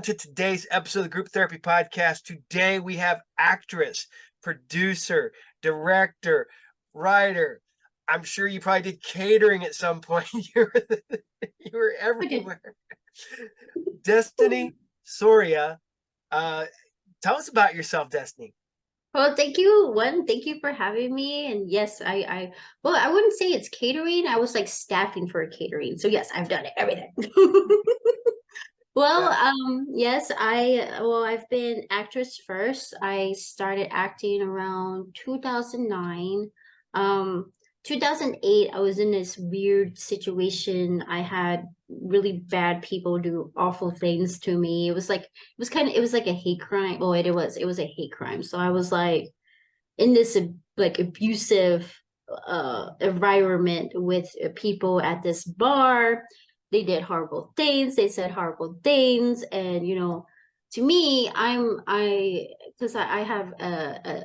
to today's episode of the Group Therapy Podcast. Today we have actress, producer, director, writer. I'm sure you probably did catering at some point. you were everywhere. Destiny Soria. Tell us about yourself, Destiny. Well, thank you. Thank you for having me. And yes, well, I wouldn't say it's catering. I was like staffing for a catering. So yes, I've done it, everything. Well, Yeah. yes, I've been actress first. I started acting around 2009. 2008, I was in this weird situation. I had really bad people do awful things to me. It was like a hate crime. Well, it was a hate crime. So I was like in this like abusive environment with people at this bar. They did horrible things, they said horrible things, and to me, because I have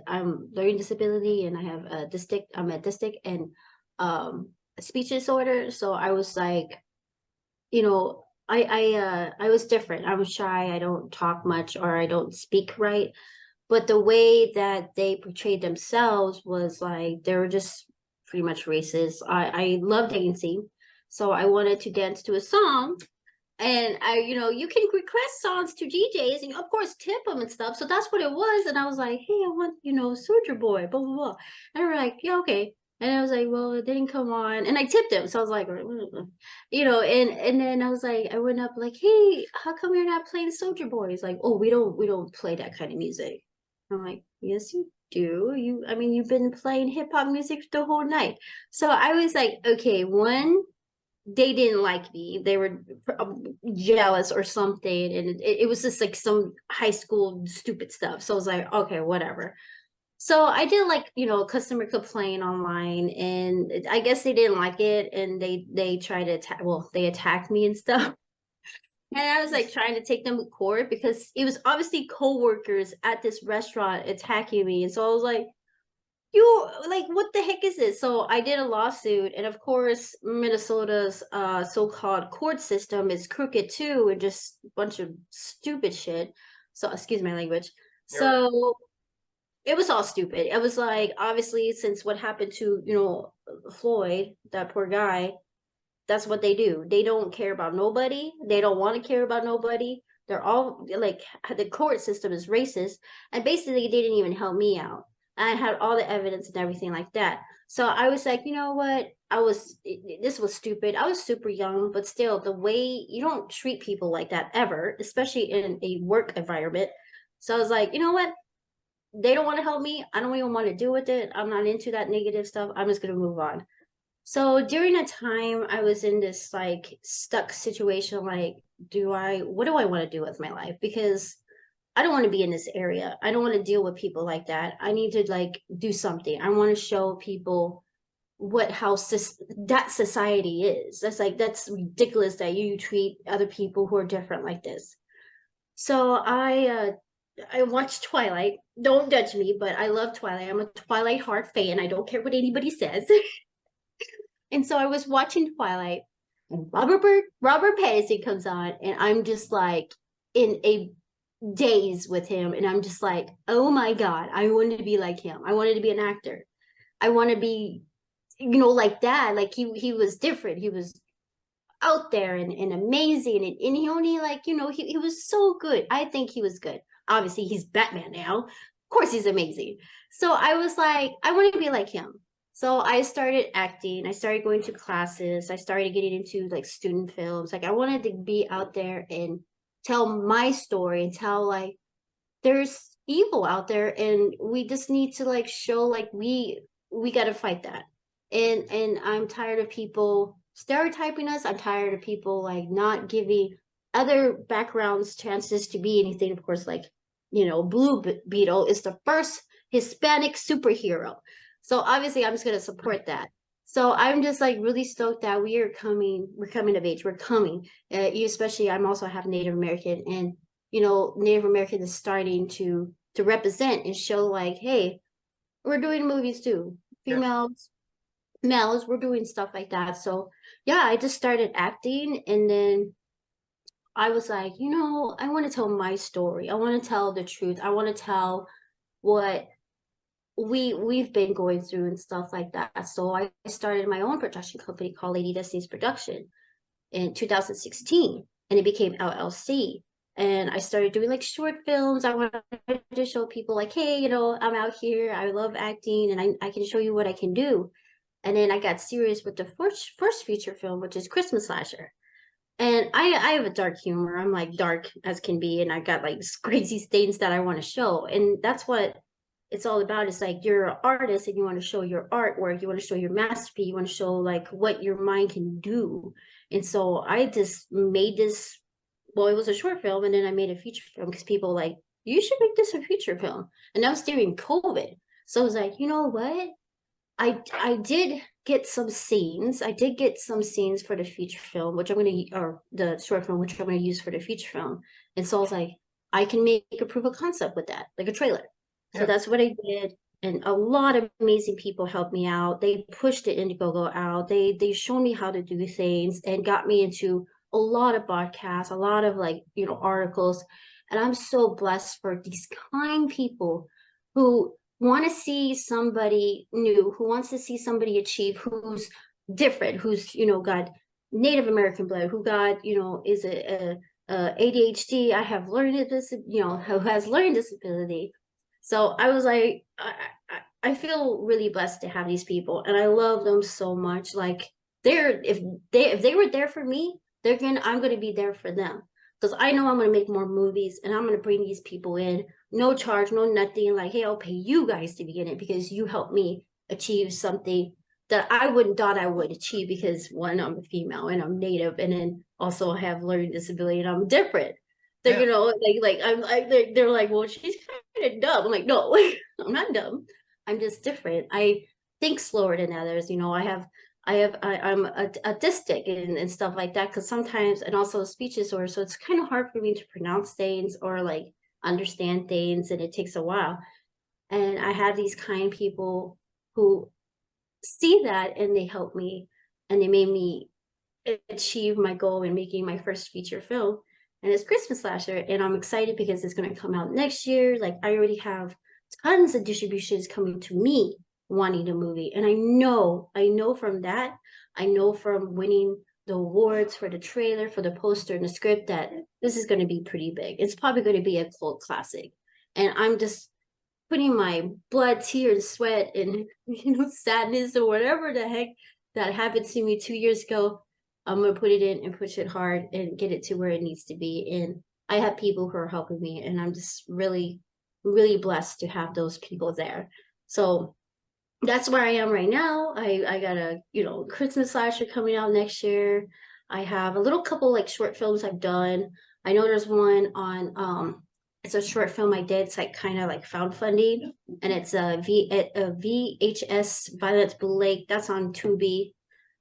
I'm learning disability, and I have I'm autistic and a speech disorder. So I was like, I was different. I was shy, I don't talk much, or I don't speak right. But the way that they portrayed themselves was like they were just pretty much racist. I love dancing, so I wanted to dance to a song. And you can request songs to DJs and of course tip them and stuff. So that's what it was. And I was like, hey, I want, Soldier Boy, blah, blah, blah. And they were like, yeah, okay. And I was like, well, it didn't come on. And I tipped him. So I was like, and then I was like, I went up like, hey, how come you're not playing Soldier Boy? He's like, oh, we don't play that kind of music. I'm like, yes, you do. I mean, you've been playing hip hop music the whole night. So I was like, okay, one, they didn't like me. They were jealous or something. And it was just like some high school stupid stuff. So I was like, okay, whatever. So I did like, customer complaint online, and I guess they didn't like it, and they tried to they attacked me and stuff. And I was like trying to take them to court because it was obviously coworkers at this restaurant attacking me. And so I was like, you like, what the heck is this? So I did a lawsuit, and of course Minnesota's so-called court system is crooked too, and just a bunch of stupid shit. So excuse my language. So it was all stupid. It was like, obviously, since what happened to Floyd, that poor guy, that's what they do. They don't care about nobody. They don't want to care about nobody. They're all like, the court system is racist, and basically they didn't even help me out. I had all the evidence and everything like that. So I was like, you know what? This was stupid. I was super young, but still, the way you don't treat people like that ever, especially in a work environment. So I was like, you know what? They don't want to help me. I don't even want to deal with it. I'm not into that negative stuff. I'm just going to move on. So during a time, I was in this like stuck situation, like, what do I want to do with my life? Because I don't want to be in this area. I don't want to deal with people like that. I need to like do something. I want to show people that society is. That's ridiculous that you treat other people who are different like this. So I watched Twilight. Don't judge me, but I love Twilight. I'm a Twilight Heart fan. I don't care what anybody says. And so I was watching Twilight, and Robert Pattinson comes on, and I'm just like in a daze with him, and I'm just like, oh my god, I wanted to be like him. I wanted to be an actor. I want to be, like that. Like he was different. He was out there and amazing, and he only like he was so good. I think he was good. Obviously, he's Batman now. Of course, he's amazing. So I was like, I want to be like him. So I started acting. I started going to classes. I started getting into like student films. Like I wanted to be out there and tell my story and tell like there's evil out there, and we just need to like show like we got to fight that. And I'm tired of people stereotyping us. I'm tired of people like not giving other backgrounds chances to be anything. Of course, like Blue Beetle is the first Hispanic superhero, so obviously I'm just going to support that. So I'm just like really stoked that we're coming of age, we're coming, especially I'm also half Native American, and Native American is starting to represent and show like, hey, we're doing movies too, Yeah. females, males, we're doing stuff like that. So yeah, I just started acting, and then I was like, you know, I want to tell my story. I want to tell the truth. I want to tell what we've been going through and stuff like that. So I started my own production company called Lady Destiny's Production in 2016, and it became LLC. And I started doing like short films. I wanted to show people like, hey, you know, I'm out here. I love acting, and I can show you what I can do. And then I got serious with the first feature film, which is Christmas Slasher. And I have a dark humor. I'm like dark as can be, and I got like crazy stains that I want to show. And that's what it's all about. It's like you're an artist and you want to show your artwork, you want to show your masterpiece, you want to show like what your mind can do. And so I just made this, well, it was a short film, and then I made a feature film because people like, you should make this a feature film. And that was during COVID. So I was like, you know what? I did get some scenes. I did get some scenes for the feature film, which I'm gonna or the short film, which I'm gonna use for the feature film. And so I was like, I can make a proof of concept with that, like a trailer. So Yeah. that's what I did. And a lot of amazing people helped me out. They pushed the Indiegogo out. They showed me how to do things and got me into a lot of podcasts, a lot of like, you know, articles. And I'm so blessed for these kind people who want to see somebody new, who wants to see somebody achieve, who's different, who's, you know, got Native American blood, who got, you know, is a ADHD. I have learning this, you know, who has learning disability. So I was like, I feel really blessed to have these people, and I love them so much. Like they're if they were there for me, I'm gonna be there for them because I know I'm gonna make more movies, and I'm gonna bring these people in, no charge, no nothing. Like, hey, I'll pay you guys to be in it because you helped me achieve something that I wouldn't thought I would achieve because one, I'm a female and I'm Native, and then also I have learning disability and I'm different. They're, Yeah. you know, like I'm like they're like, well, she's kind of dumb. I'm like, no, like, I'm not dumb. I'm just different. I think slower than others. You know, I'm autistic and stuff like that because sometimes, and also speech disorder, so it's kind of hard for me to pronounce things or like understand things, and it takes a while. And I have these kind people who see that, and they help me, and they made me achieve my goal in making my first feature film. And it's Christmas Slasher, and I'm excited because it's going to come out next year. Like I already have tons of distributions coming to me wanting the movie, and I know from that, I know from winning the awards for the trailer, for the poster, and the script that this is going to be pretty big. It's probably going to be a cult classic, and I'm just putting my blood, tears, sweat, and you know, sadness or whatever the heck that happened to me 2 years ago. I'm gonna put it in and push it hard and get it to where it needs to be. And I have people who are helping me, and I'm just really, really blessed to have those people there. So that's where I am right now. I got a, you know, Christmas slasher coming out next year. I have a little couple like short films I've done. I know there's one on it's a short film I did. It's like kind of like found funding, and it's a VHS Violet Blue Lake. That's on Tubi.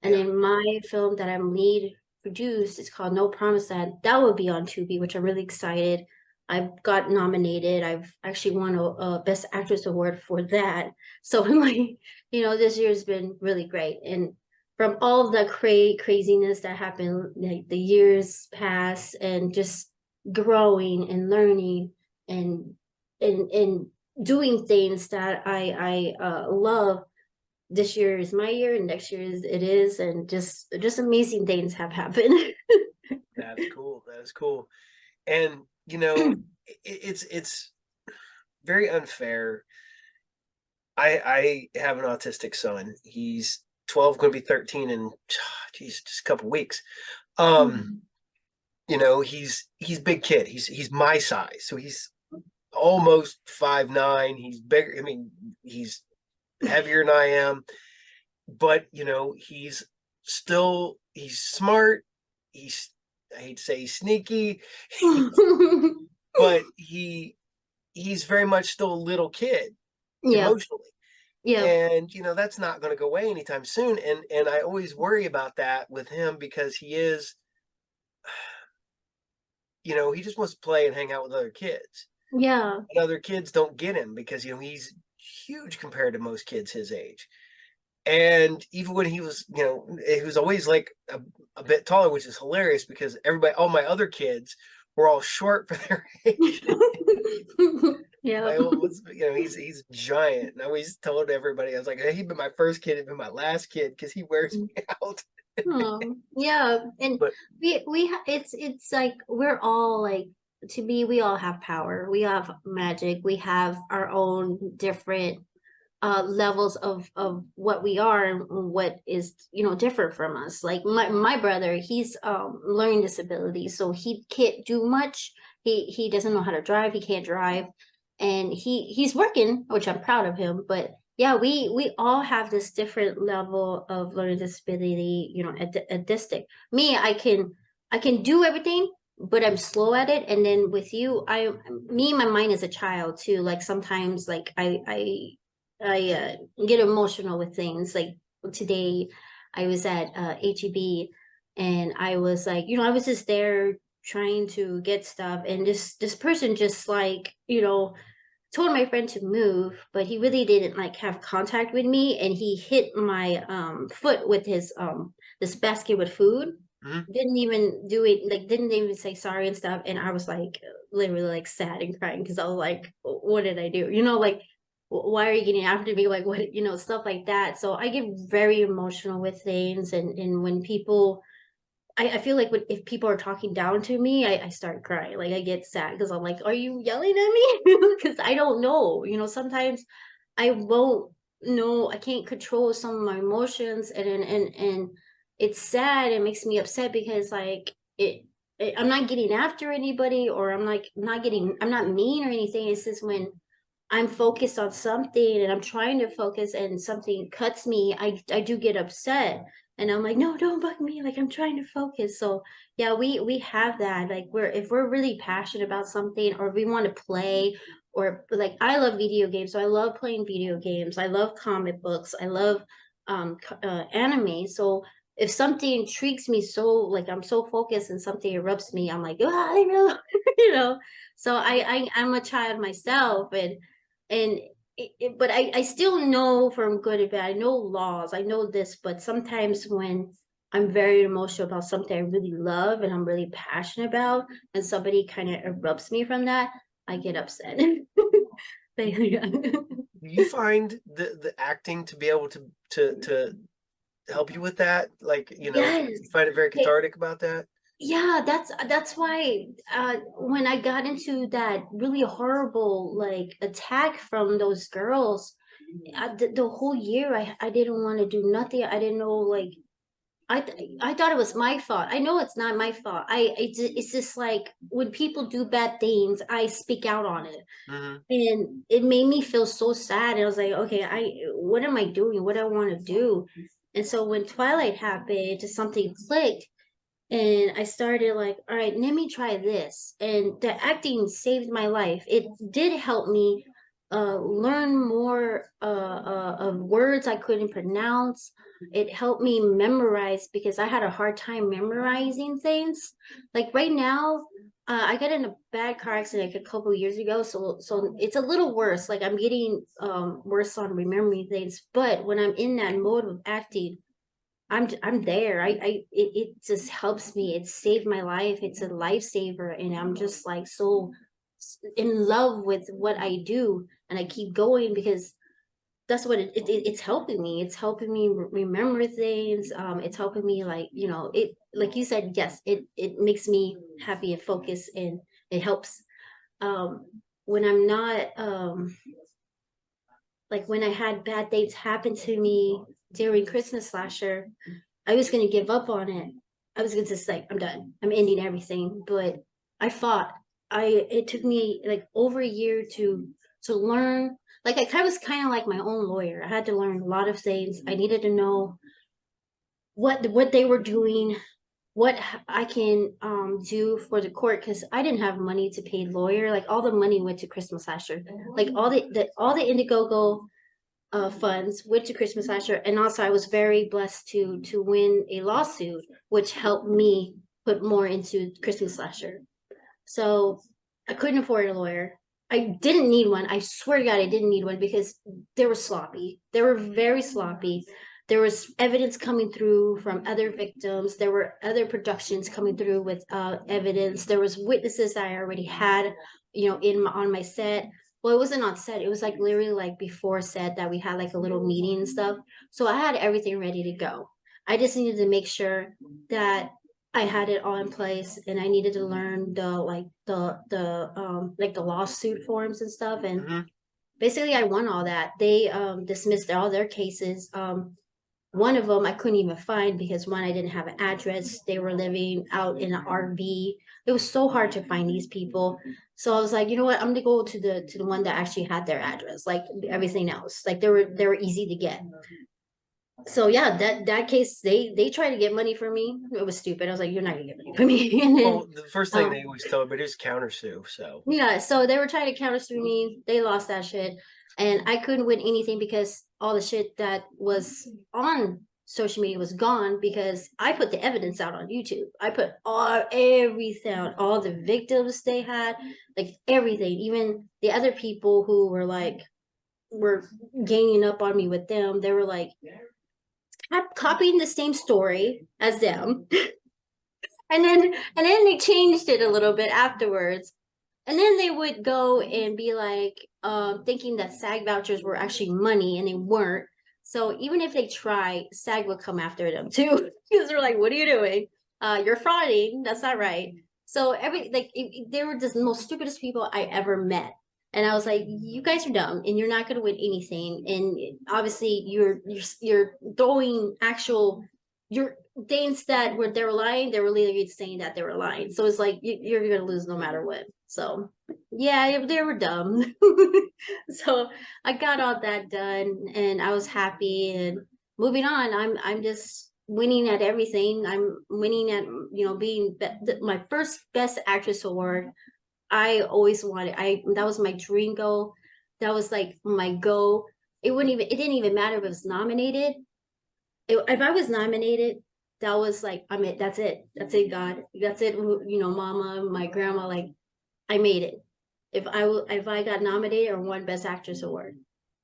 And Yeah. then my film that I'm lead produced is called No Promise that will be on Tubi, which I'm really excited. I've got nominated. I've actually won a Best Actress award for that. So I'm like, you know, this year's been really great. And from all of the craziness that happened, like the years pass, and just growing and learning and and doing things that I love. This year is my year, and next year is it is, and just amazing things have happened. That's cool. That is cool. And you know, it's very unfair. I have an autistic son. He's 12, going to be 13 in geez, just a couple weeks. Um, you know, he's big kid. He's my size. So he's almost 5'9". He's bigger. I mean, he's heavier than I am, but you know, he's smart. He's I hate to say he's sneaky, but he's very much still a little kid Yeah, emotionally. yeah, And you know, that's not going to go away anytime soon. And I always worry about that with him because he is, you know, he just wants to play and hang out with other kids. yeah, And other kids don't get him because, you know, he's huge compared to most kids his age. And even when he was, he was always like a bit taller, which is hilarious because everybody, all my other kids were all short for their age. Yeah. My oldest, he's giant. And I always told everybody, I was like, hey, he'd been my first kid, he'd been my last kid because he wears me out. Oh, yeah, and But it's like we're all like, to me, we all have power. We have magic. We have our own different levels of what we are and what is, different from us. Like my brother, he's learning disability, so he can't do much. He doesn't know how to drive. He can't drive, and he's working, which I'm proud of him. But yeah, we all have this different level of learning disability, autistic. Me, I can do everything, but I'm slow at it. And then with you, my mind is a child too. Like sometimes, like I get emotional with things. Like today, I was at HEB, and I was like, I was just there trying to get stuff, and this person just like, told my friend to move, but he really didn't like have contact with me, and he hit my foot with his this basket with food. mhm. Didn't even do it, like didn't even say sorry and stuff. And I was like literally like sad and crying because I was like, what did I do? Like why are you getting after me? Like what, stuff like that. So I get very emotional with things, and when people, I feel like if people are talking down to me, I start crying. Like I get sad because I'm like, are you yelling at me? Because I don't know. Sometimes I won't know. I can't control some of my emotions, and it's sad. It makes me upset because like I'm not getting after anybody, or I'm like I'm not mean or anything. It's just when I'm focused on something and I'm trying to focus and something cuts me, I do get upset. And I'm like, no, don't bug me. Like I'm trying to focus. So yeah, we have that. Like if we're really passionate about something, or we want to play, or like I love video games. So I love playing video games. I love comic books. I love anime. So if something intrigues me, so like I'm so focused and something erupts me, I'm like, ah, I know, you know. So I'm a child myself, and but I still know from good and bad. I know laws, I know this, but sometimes when I'm very emotional about something I really love and I'm really passionate about, and somebody kind of erupts me from that, I get upset. But, yeah. Do you find the acting to be able to help you with that? Like, Yes. you find it very It- cathartic about that? yeah, that's why when I got into that really horrible like attack from those girls, the whole year I didn't want to do nothing. I didn't know, like I thought it was my fault. I know it's not my fault. It's just like when people do bad things, I speak out on it, Hmm. and it made me feel so sad. I was like, okay, what am I doing? What do I want to do? And so when Twilight happened, just something clicked, and I started like, all right, let me try this. And the acting saved my life. It did help me learn more of words I couldn't pronounce. It helped me memorize because I had a hard time memorizing things. Like right now, I got in a bad car accident a couple years ago, so it's a little worse. Like I'm getting worse on remembering things. But when I'm in that mode of acting, I'm there. It just helps me. It saved my life. It's a lifesaver, and I'm just like so in love with what I do, and I keep going because that's what it's helping me. It's helping me remember things. It's helping me, like, it, like you said, yes, it makes me happy and focused, and it helps um when I'm not like when I had bad things happen to me during Christmas last year. I was gonna give up on it. I was gonna just like, I'm done. I'm ending everything. But I fought. It took me like over a year to learn. Like I was kind of like my own lawyer. I had to learn a lot of things. I needed to know what they were doing, what I can do for the court, because I didn't have money to pay lawyer. Like all the money went to Christmas last year. Like all the Indiegogo funds went to Christmas last year, and also I was very blessed to win a lawsuit, which helped me put more into Christmas last year. So I couldn't afford a lawyer. I didn't need one. I swear to God, I didn't need one because they were sloppy. They were very sloppy. there was evidence coming through from other victims. There were other productions coming through with evidence. There was witnesses that I already had, on my set. Well, it wasn't on set. It was like literally like before set that we had like a little meeting and stuff. So I had everything ready to go. I just needed to make sure that I had it all in place, and I needed to learn the lawsuit forms and stuff. And Mm-hmm. basically I won all that. They dismissed all their cases. One of them I couldn't even find because one, I didn't have an address. They were living out in an RV. It was so hard to find these people. So I was like, you know what? I'm gonna go to the one that actually had their address. Like everything else, like they were easy to get. So yeah, that case, they tried to get money from me. It was stupid. I was like, you're not gonna get money from me. And then Well, the first thing they always tell everybody is countersue. So yeah, so they were trying to countersue me. They lost that shit. And I couldn't win anything because all the shit that was on social media was gone because I put the evidence out on YouTube. I put everything out, all the victims they had, like everything. Even the other people who were ganging up on me with them, they were like copying the same story as them. And then they changed it a little bit afterwards. And then they would go and be like, thinking that SAG vouchers were actually money, and they weren't. So even if they try, SAG would come after them too, because they're like, "What are you doing? You're frauding. That's not right." So they were just the most stupidest people I ever met. And I was like, "You guys are dumb, and you're not going to win anything. And obviously, you're throwing actual you're things that were they were lying. They were literally saying that they were lying. So it's like you're going to lose no matter what." So yeah, they were dumb. So I got all that done, and I was happy. And moving on, I'm just winning at everything. I'm winning at being my first Best Actress award. I always wanted. I That was my dream goal. That was like my goal. It didn't even matter if it was nominated. If I was nominated, that was like, I mean, that's it. That's it, God. That's it. Mama, my grandma, like, I made it. If I got nominated or won Best Actress award,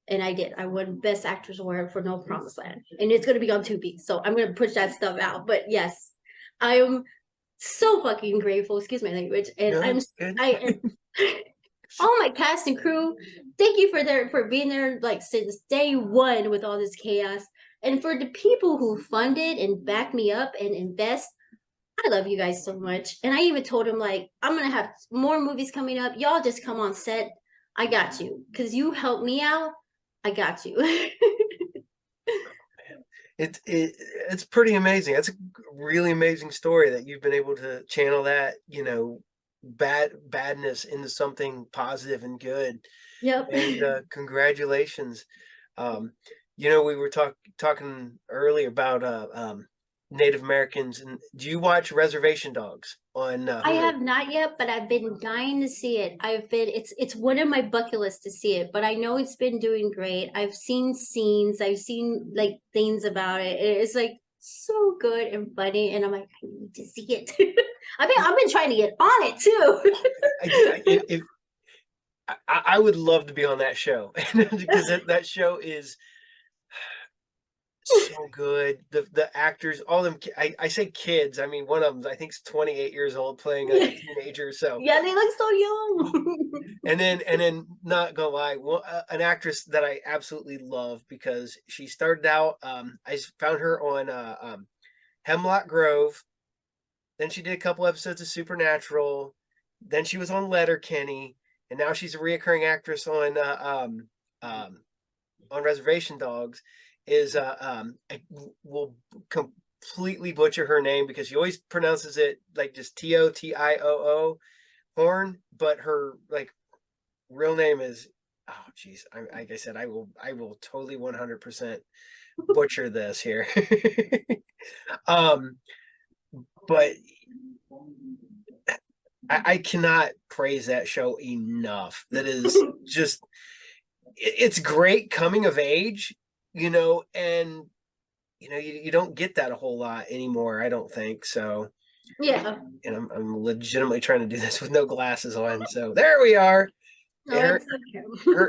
and I did, I won Best Actress award for No Promised Land, and it's gonna be on Tubi, so I'm gonna push that stuff out. But yes, I am so fucking grateful. Excuse my language, and no, I'm it's good. I am. All my cast and crew, thank you for being there like since day one with all this chaos, and for the people who funded and backed me up and invest. I love you guys so much. And I even told him, like, I'm gonna have more movies coming up. Y'all just come on set. I got you. Cause you helped me out. I got you. It's pretty amazing. That's a really amazing story that you've been able to channel that, badness into something positive and good. Yep. And congratulations. We were talking earlier about Native Americans. And do you watch Reservation Dogs on I Hulu? have not yet, but I've been dying to see it. It's one of my bucket lists to see it, but I know it's been doing great. I've seen scenes, I've seen like things about it. It's like so good and funny, and I'm like, I need to see it. I've been trying to get on it too. I would love to be on that show because that show is so good. The actors, all of them. I say kids. I mean, one of them I think is 28 years old playing a teenager. So Yeah, they look so young. and then not gonna lie, an actress that I absolutely love because she started out. I found her on Hemlock Grove. Then she did a couple episodes of Supernatural. Then she was on Letterkenny, and now she's a reoccurring actress on Reservation Dogs. I will completely butcher her name because she always pronounces it like just Totioo Horn, but her like real name is, oh geez, like I said, I will totally 100% butcher this here. But I cannot praise that show enough. That is just, it's great coming of age, and you don't get that a whole lot anymore. I don't think so. Yeah. And I'm legitimately trying to do this with no glasses on. So there we are. No, Her it's okay.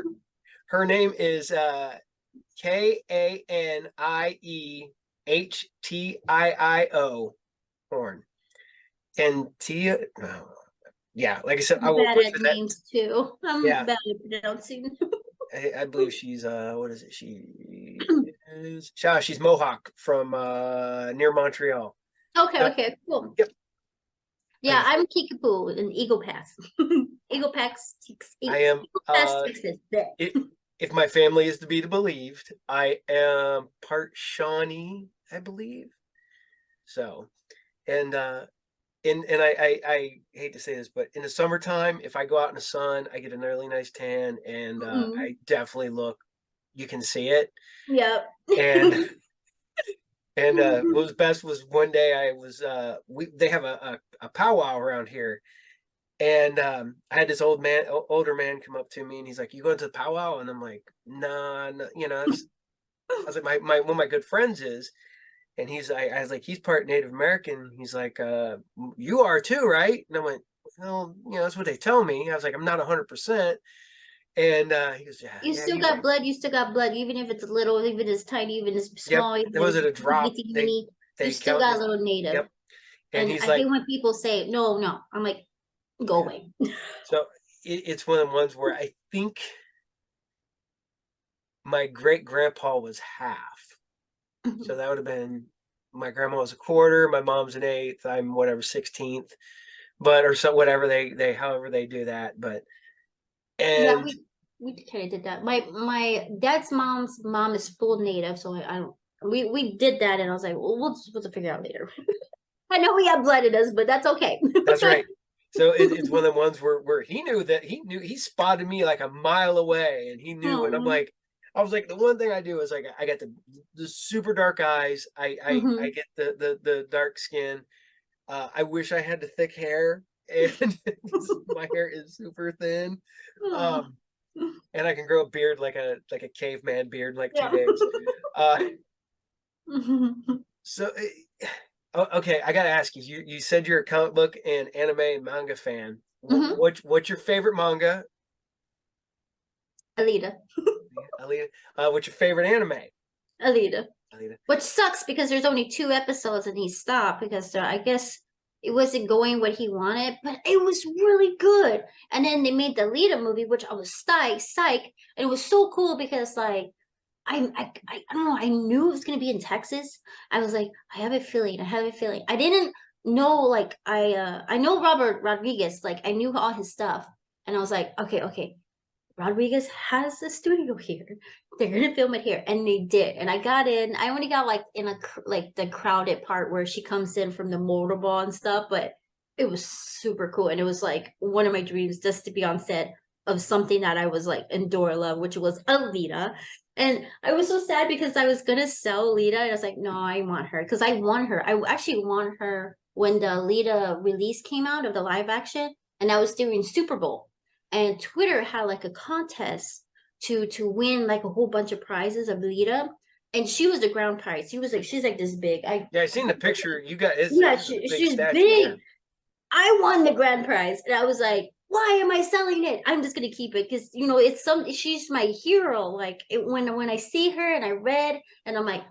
her name is Kaniehtio, horn. And Tia, oh, yeah, like I said, I I'm will bad butcher at that. names too. I'm Yeah, bad at pronouncing. I believe she's what is it? She's Mohawk from near Montreal. Okay, Yep, okay, cool. yep. Yeah, I'm Kickapoo in Eagle Pass. Eagle Pass, I am Eagle Pass, Texas. There. it, if my family is to be believed, I am part Shawnee, I believe. So, and I hate to say this, but in the summertime, if I go out in the sun, I get an really nice tan, and Mhm. I definitely look. You can see it, Yep. and what was best was one day I was they have a powwow around here, and I had this older man come up to me, and he's like, "You going to the powwow?" And I'm like, "Nah, no, it's." I was like, my one of my good friends is, and I was like, he's part Native American. He's like, you are too, right? And I went, well, that's what they tell me. I was like, I'm not 100%. And he goes, yeah, You yeah, still got blood. You still got blood, even if it's little, even as tiny, even as yep. small, even There was as it a itty drop. bitty. You They still count got a this. little native. Yep. And And he's I hate like, when people say, no, no. I'm like, go yeah. away. So it's one of the ones where I think my great grandpa was half. So that would have been my grandma was a quarter, my mom's an eighth, I'm whatever 16th, but or so whatever they however they do that. But Yeah, and we kind of did that. My dad's mom's mom is full native, so I don't. We did that, and I was like, well, we'll figure out later. I know we have blood in us, but that's okay. that's right. So it's one of the ones where he spotted me like a mile away, and he knew, and I'm Oh. like, I was like, the one thing I do is like I got the super dark eyes, I Hmm. get the dark skin. I wish I had the thick hair, and my hair is super thin. Oh. Um, and I can grow a beard like a caveman beard in like two Yeah. days. Uh, Hmm. so okay, I gotta ask you. You said you're a comic book and anime and manga fan. What's your favorite manga? Alita. Alita. What's your favorite anime? Alita. Alita. Which sucks because there's only 2 episodes and he stopped because I guess it wasn't going what he wanted, but it was really good. And then they made the Alita movie, which I was psych, and it was so cool because like I don't know, I knew it was gonna be in Texas. I was like, I have a feeling, I have a feeling. I didn't know like I know Robert Rodriguez, like I knew all his stuff, and I was like, okay, Rodriguez has a studio here. They're gonna film it here, and they did. And I got in. I only got like in like the crowded part where she comes in from the motorball and stuff, but it was super cool. And it was like one of my dreams just to be on set of something that I was like adore love, which was Alita. And I was so sad because I was gonna sell Alita, and I was like, no, I want her because I want her. I actually want her when the Alita release came out of the live action, and I was doing Super Bowl and Twitter had like a contest to win like a whole bunch of prizes of Lita, and she was the ground prize. She's like this big. Yeah, I seen the picture. You got Yeah, it's a big she's statue. Yeah. big. I won the grand prize, and I was like, why am I selling it? I'm just gonna keep it because it's some. She's my hero. Like when I see her and I read, and I'm like,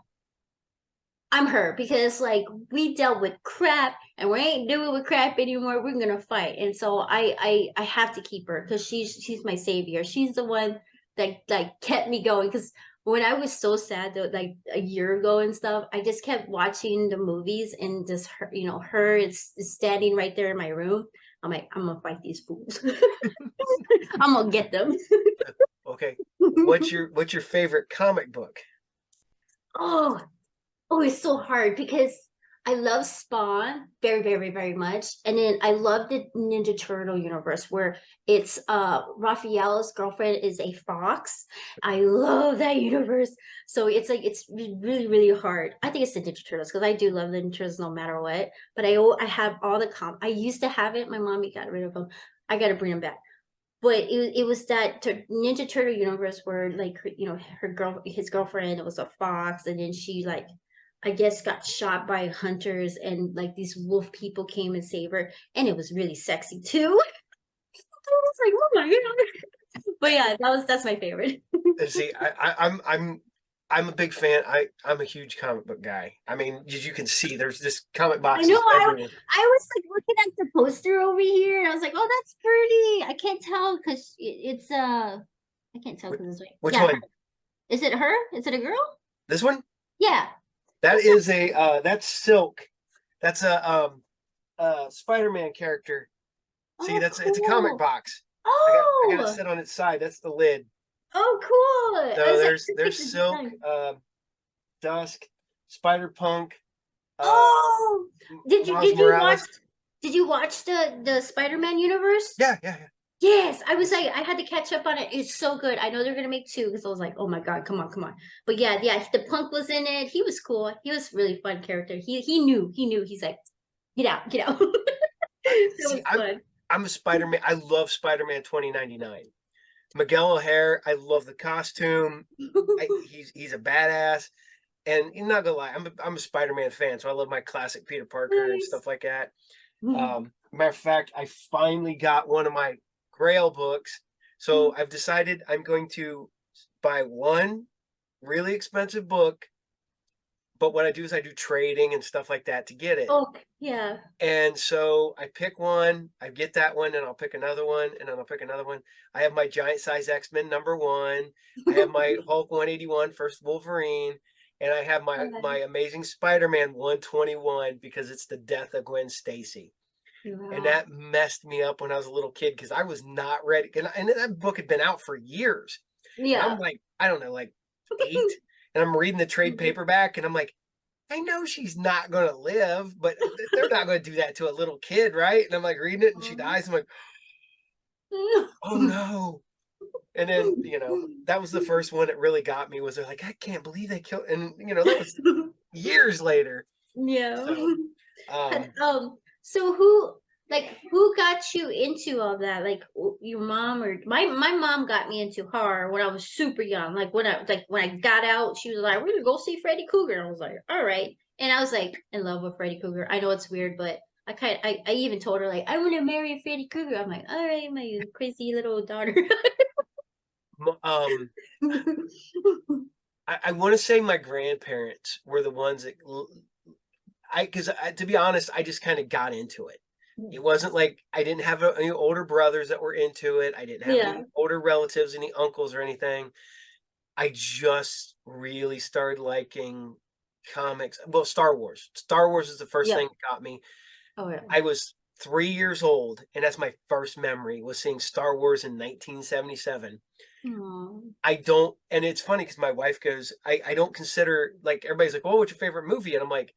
I'm her because like we dealt with crap and we ain't doing with crap anymore. We're gonna fight, and so I have to keep her because she's my savior. She's the one that like kept me going. Because when I was so sad that like a year ago and stuff, I just kept watching the movies and just her is standing right there in my room. I'm like, I'm gonna fight these fools. I'm gonna get them. Okay. What's your favorite comic book? Oh, oh, it's so hard because I love Spawn very, very, very much. And then I love the Ninja Turtle universe where it's Raphael's girlfriend is a fox. I love that universe. So it's like it's really, really hard. I think it's the Ninja Turtles because I do love the Ninja Turtles no matter what. But I have all the I used to have it. My mommy got rid of them. I gotta bring them back. But it was that Ninja Turtle universe where like his girlfriend was a fox, and then she like I guess got shot by hunters, and like these wolf people came and saved her, and it was really sexy too. I was like, oh my god! But yeah, that's my favorite. See, I'm I'm a big fan. I'm a huge comic book guy. I mean, as you can see, there's just comic I know. boxes everywhere. I was like looking at the poster over here, and I was like, "Oh, that's pretty." I can't tell because it's I can't tell Which, because it's like, which yeah. one? Is it her? Is it a girl? This one? Yeah. That That's not. is a that's Silk. That's a Spider-Man character. See, Oh, that's it's a comic cool. box. I got it Oh, set on its side. That's the lid. oh, cool. I So was like, there's let's take there's the Silk, design. Dusk, Spider Punk, uh, Oh, Miles did you watch Morales. the Spider-Man universe? Yeah, yeah, yeah. Yes, I was It's, like, I had to catch up on it. It's so good. I know they're gonna make two because I was like, oh my God, come on, come on. But yeah, yeah, the punk was in it. He was cool. He was really fun character. He knew. He's like, get out, get out. That see, was I'm fun. I'm a Spider-Man. I love Spider-Man 2099. Miguel O'Hare. I love the costume. He's a badass. And you're not gonna lie, I'm a Spider-Man fan, so I love my classic Peter Parker and Nice. stuff like that. Matter of fact, I finally got one of my Grail books, so I've decided I'm going to buy one really expensive book. But what I do is I do trading and stuff like that to get it. Oh, yeah. And so I pick one, I get that one, and I'll pick another one, and then I'll pick another one. I have my giant size X-Men #1. I have my Hulk 181, first Wolverine, and I have my Amazing Spider-Man 121 because it's the death of Gwen Stacy. And Wow. that messed me up when I was a little kid because I was not ready. And that book had been out for years. And I'm Yeah. like, I don't know, like 8. And I'm reading the trade paperback, and I'm like, I know she's not going to live, but they're not going to do that to a little kid, right? And I'm like reading it and she dies. I'm like, oh no. And then, that was the first one that really got me was they're like, I can't believe they killed. And, that was years later. Yeah. So, um, So who got you into all that? Like your mom or my mom got me into horror when I was super young. When I got out, she was like, "We're gonna go see Freddy Krueger." I was like, "All right," and I was like in love with Freddy Krueger. I know it's weird, but I even told her like I want to marry Freddy Krueger. I'm like, "All right, my crazy little daughter." um, I want to say my grandparents were the ones that because to be honest, I just kind of got into it. It wasn't like I didn't have any older brothers that were into it. I didn't have Yeah. any older relatives, any uncles or anything. I just really started liking comics. Well, Star Wars. Star Wars is the first thing Yep. that got me. Oh yeah. I was 3 years old, and that's my first memory was seeing Star Wars in 1977. Aw. I don't, and it's funny because my wife goes, I don't consider like everybody's like, well, what's your favorite movie? And I'm like,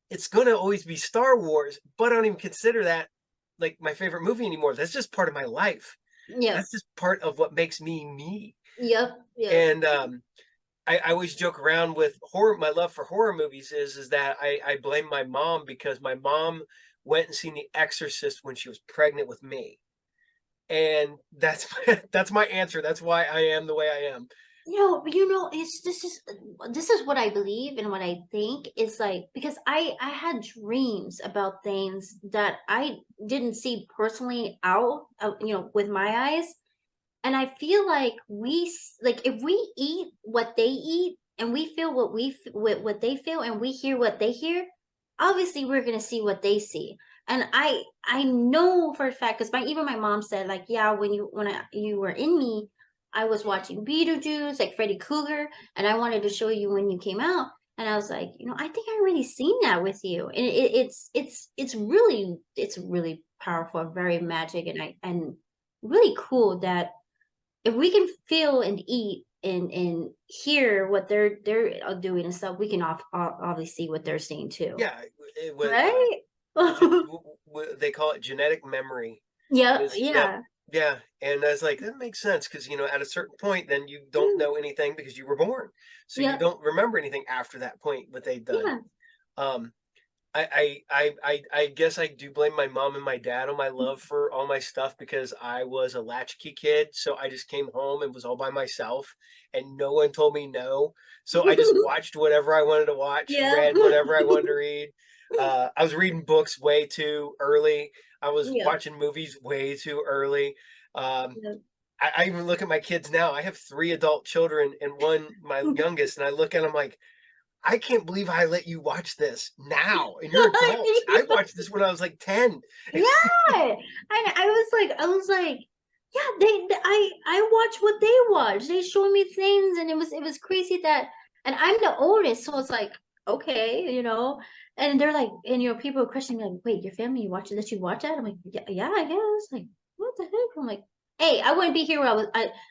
it's going to always be Star Wars, but I don't even consider that like my favorite movie anymore. That's just part of my life. Yep. That's just part of what makes me me. Yep. Yep. And I always joke around with horror. My love for horror movies is that I blame my mom because my mom went and seen The Exorcist when she was pregnant with me, and that's my answer. That's why I am the way I am. It's this is what I believe and what I think is like because I had dreams about things that I didn't see personally with my eyes, and I feel like like if we eat what they eat and we feel what they feel and we hear what they hear, obviously we're gonna see what they see. And I know for a fact because my mom said like yeah you were in me I was watching Beetlejuice like Freddy Krueger and I wanted to show you when you came out and I was like I think I already seen that with you and it's really powerful very magic and really cool that if we can feel and eat and hear what they're doing and stuff, we can obviously see what they're seeing too, Yeah, it was. right? They call it genetic memory. Yeah, Is yep, yeah, yeah, and I was like, that makes sense because at a certain point, then you don't know anything because you were born, so you yep, don't remember anything after that point what they've done. yeah. Um, I guess I do blame my mom and my dad on my love for all my stuff because I was a latchkey kid. So I just came home and was all by myself and no one told me no. So I just watched whatever I wanted to watch, Yeah. read whatever I wanted to read. I was reading books way too early. I was Yep, watching movies way too early. Um, yep. I even look at my kids now. I have 3 adult children and one, my youngest, and I look at them like, I can't believe I let you watch this now, and you're adults. I watched this when I was like 10. Yeah, I was like, yeah, I watch what they watch. They show me things, and it was crazy that, and I'm the oldest, so it's like, okay, and they're like, and people are questioning me like, wait, your family watches that you watch that? I'm like, yeah, I guess. Like, what the heck? I'm like, hey, I wouldn't be here where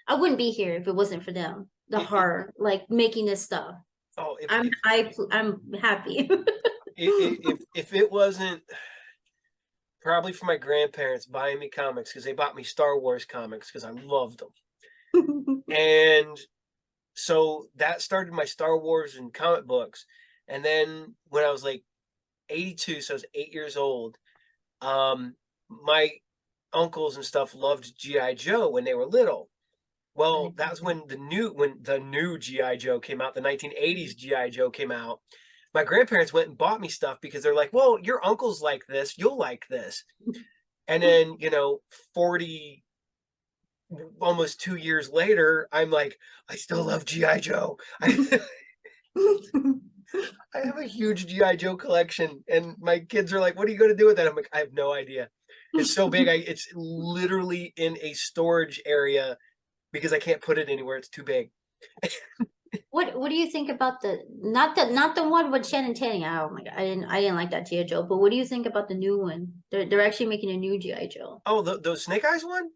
I wouldn't be here if it wasn't for them. The horror, like making this stuff. Oh, I'm happy. if it wasn't probably for my grandparents buying me comics, because they bought me Star Wars comics because I loved them. And so that started my Star Wars and comic books. And then when I was like 82, so I was 8 years old, my uncles and stuff loved G.I. Joe when they were little. Well, that was when the new G.I. Joe came out, the 1980s G.I. Joe came out. My grandparents went and bought me stuff because they're like, well, your uncle's like this, you'll like this. And then, 40, almost 2 years later, I'm like, I still love G.I. Joe. I have a huge G.I. Joe collection, and my kids are like, what are you going to do with that? I'm like, I have no idea. It's so big. It's literally in a storage area because I can't put it anywhere. It's too big. What do you think about not the one with Shannon Tatum? Oh my God, I didn't like that G.I. Joe. But what do you think about the new one? They're actually making a new G.I. Joe. Oh, the Snake Eyes one?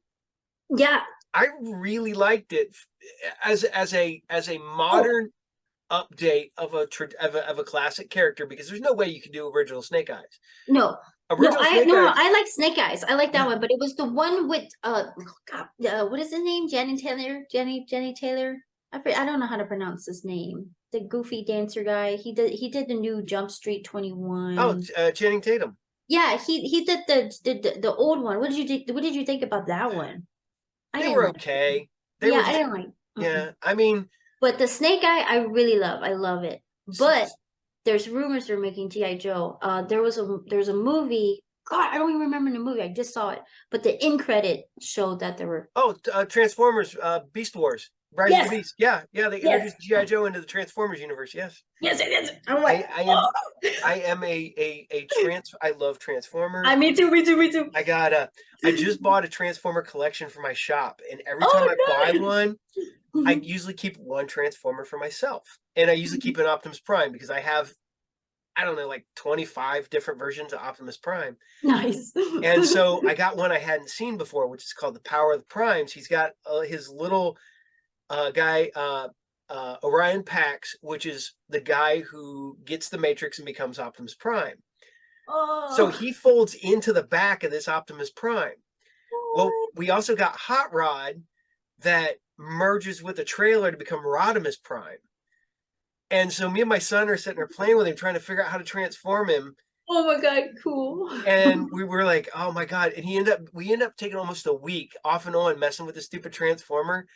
Yeah. I really liked it as a Oh modern update of a classic character, because there's no way you can do original Snake Eyes. no. No, Original Snake Eyes. I like Snake Eyes. I like that Yeah. one, but it was the one with God, what is his name? Jenny Taylor. I don't know how to pronounce his name. The goofy dancer guy. He did the new Jump Street Oh, 21. Channing Tatum. Yeah, he did the old one. What did you think about that one? I They didn't were like it. okay. They Yeah, were I just, didn't like. Mm-mm. yeah. I mean, But the Snake Eye, I really love. I love it. But there's rumors they're making G.I. Joe. There's a movie. God, I don't even remember the movie. I just saw it. But the end credit showed that there were. oh, Transformers, Beast Wars, Rise of the Yes, Beast. Yeah, yeah. They yes, introduced GI Joe into the Transformers universe. Yes. yes, it is. I'm like, I am oh. I am a trans. I love Transformers. Me too, me too, me too. I just bought a Transformer collection for my shop, and every time Oh, I buy nice. one, I usually keep one Transformer for myself, and I usually keep an Optimus Prime because I have, I don't know, like 25 different versions of Optimus Prime. Nice. And so I got one I hadn't seen before, which is called the Power of the Primes. He's got his little guy, Orion Pax, which is the guy who gets the Matrix and becomes Optimus Prime. So Oh. he folds into the back of this Optimus Prime. Well, we also got Hot Rod that merges with the trailer to become Rodimus Prime. And so me and my son are sitting there playing with him, trying to figure out how to transform him. Oh my God, cool. And we were like, oh my God. And we ended up taking almost a week off and on messing with the stupid transformer,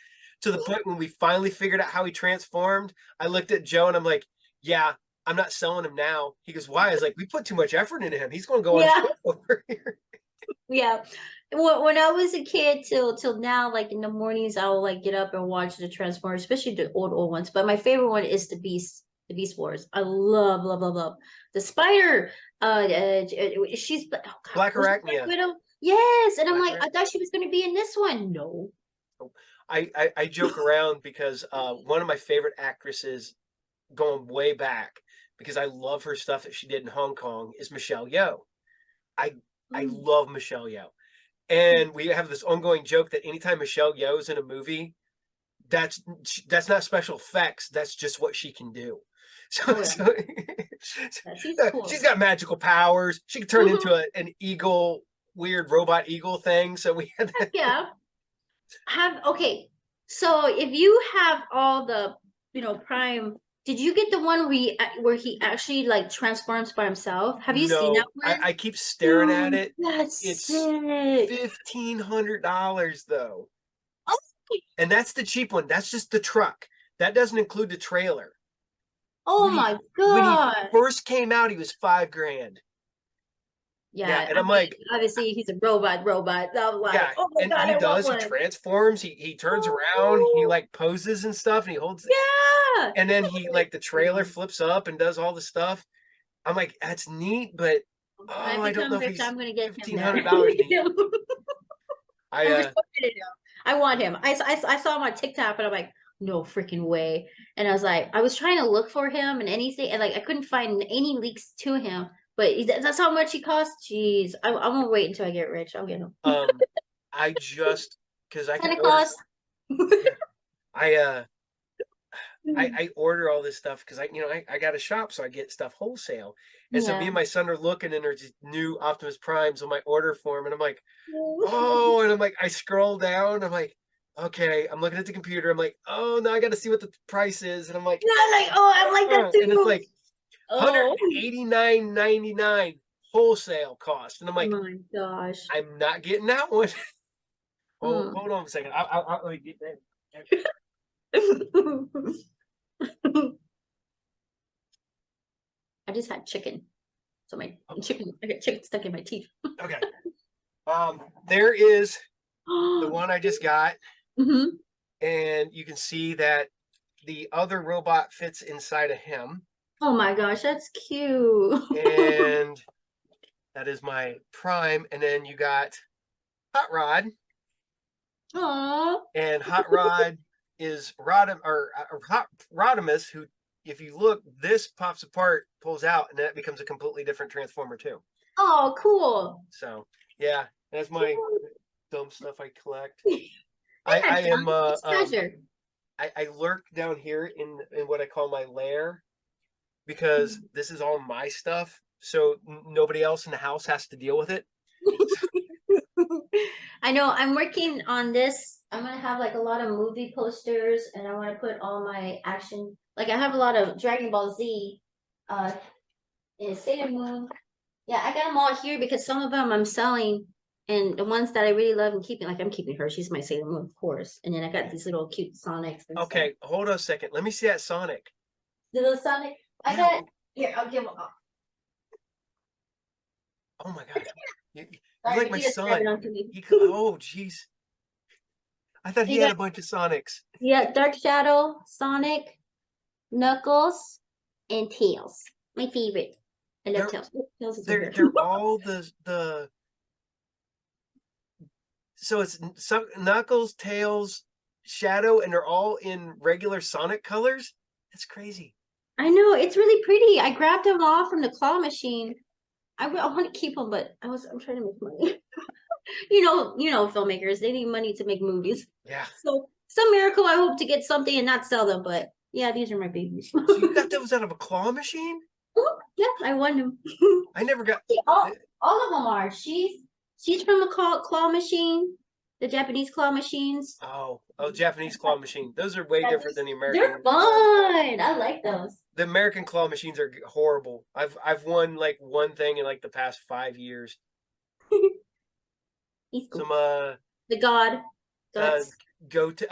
to the point when we finally figured out how he transformed. I looked at Joe and I'm like, yeah, I'm not selling him now. He goes, why? I was like, we put too much effort into him. He's going to go on Yeah. show over here. Yeah. When I was a kid till now, like in the mornings, I will like get up and watch the Transformers, especially the old ones. But my favorite one is the Beast Wars. I love, love, love, love the Spider. She's oh God, Black was she Black Arachnia. Widow? Yes, and I'm Black like, I Arachnia. thought she was going to be in this one. No. I joke around because one of my favorite actresses going way back, because I love her stuff that she did in Hong Kong, is Michelle Yeoh. I love Michelle Yeoh. And we have this ongoing joke that anytime Michelle Yeoh is in a movie, that's not special effects. That's just what she can do. So, Oh yeah, so yeah, she's she's cool. got magical powers. She can turn into an eagle, weird robot eagle thing. So we had that. Yeah. Okay. So if you have all the, Prime, did you get the one where he actually like transforms by himself? Have you seen that No, one? I keep staring at Dude, it. that's It's sick. $1,500 though. Oh, And that's the cheap one. That's just the truck. That doesn't include the trailer. oh When he my when he God. first came out, he was $5,000. Yeah, Yeah, and I I'm mean, like, obviously he's a robot. So I'm like, yeah, oh my and God, he I want does. He one. transforms. He turns Oh, around. He cool. like poses and stuff, and he holds. Yeah. And then he like the trailer When flips up and does all the stuff. I'm like, that's neat, but I oh, I don't become know if rich, he's I'm gonna get him that. $1,500 neat. I I'm retweeting him. I want him. I saw him on TikTok, and I'm like, no freaking way. And I was like, I was trying to look for him and anything, and like I couldn't find any leaks to him. But that's how much he costs. Jeez, I'm gonna wait until I get rich. I'll get him. um I just because I can Santa order. Claus. Yeah, I I order all this stuff because I got a shop, so I get stuff wholesale. And so me Yeah. and my son are looking, and there's new Optimus Primes on my order form, and I'm like, oh, and I'm like, I scroll down, I'm like, okay, I'm looking at the computer, I'm like, oh, now I got to see what the price is, and I'm like, Yeah, I'm like, oh, I'm like that and it's too. like Oh, 189.99 wholesale cost, and I'm oh like, my gosh. I'm not getting that one. Mm. Hold on a second. I'll let me get that. I just had chicken. So my Oh, chicken, I got chicken stuck in my teeth. okay. There is the one I just got, Hmm. and you can see that the other robot fits inside of him, Oh my gosh, that's cute. and that is my Prime. And then you got Hot Rod, Aw. and Hot Rod is Rodimus, who, if you look, this pops apart, pulls out, and that becomes a completely different transformer too. Oh, cool. So yeah, that's my dumb stuff I collect. I That's am it's treasure. I lurk down here in what I call my lair because this is all my stuff, so nobody else in the house has to deal with it. I know I'm working on this. I'm gonna have like a lot of movie posters, and I want to put all my action. Like I have a lot of Dragon Ball Z, uh, and Sailor Moon. Yeah, I got them all here because some of them I'm selling, and the ones that I really love and keeping, like I'm keeping her. She's my Sailor Moon, of course. And then I got these little cute Sonics and stuff. Okay, hold on a second. Let me see that Sonic. The little Sonic. I Yeah. got here. I'll give them. Oh my gosh. You're Sorry, like my Vegeta's grabbing son. onto me. Oh jeez. I thought he You had got a bunch of Sonics. yeah, Dark Shadow, Sonic, Knuckles, and Tails. My favorite. I love They're Tails. Oh, Tails is over they're here. they're all the so it's some Knuckles, Tails, Shadow, and they're all in regular Sonic colors. That's crazy. I know it's really pretty. I grabbed them all from the claw machine. I want to keep them, but I'm trying to make money. Filmmakers, they need money to make movies. Yeah. So some miracle, I hope to get something and not sell them. But yeah, these are my babies. So you got those out of a claw machine? Yeah, I won them. I never got. All of them are. She's from a claw machine, the Japanese claw machines. Oh, Japanese claw machine. Those are way Yeah, different than the they're American. fun. I like those. The American claw machines are horrible. I've won like one thing in like the past 5 years. He's cool. Some The god. uh Guts. go to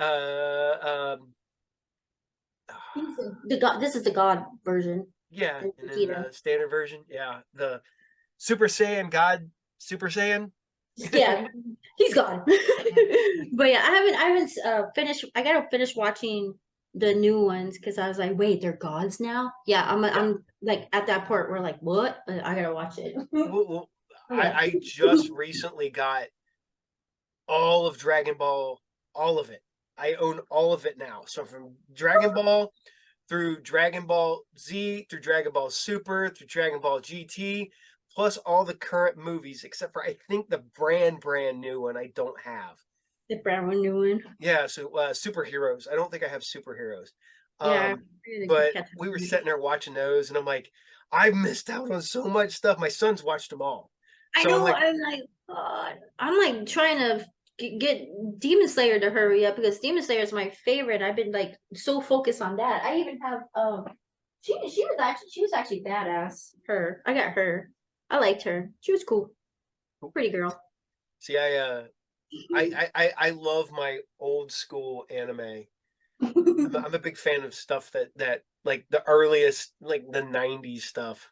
The god. This is the god version. yeah, And and then Vegeta. the standard version, yeah, the Super Saiyan God Super Saiyan. Yeah, he's gone. But yeah, I haven't finished. I gotta finish watching the new ones because I was like, wait, they're gods now? Yeah, Yeah. I'm like at that point where like, what? I gotta watch it. Well, Oh I yeah. I just recently got all of Dragon Ball, all of it. I own all of it now. So from Dragon Ball through Dragon Ball Z, through Dragon Ball Super, through Dragon Ball GT, plus all the current movies, except for I think the brand new one I don't have. The brown one, new one. Yeah, so superheroes. I don't think I have superheroes. Yeah. Um, but we were sitting there watching those, and I'm like, I missed out on so much stuff. My son's watched them all. I So I'm know. like, I'm like, God. I'm like trying to get Demon Slayer to hurry up because Demon Slayer is my favorite. I've been like so focused on that. I even have she was actually badass. Her. I got her. I liked her. She was cool. Pretty girl. see, I love my old school anime. I'm a big fan of stuff that like the earliest, like the '90s stuff.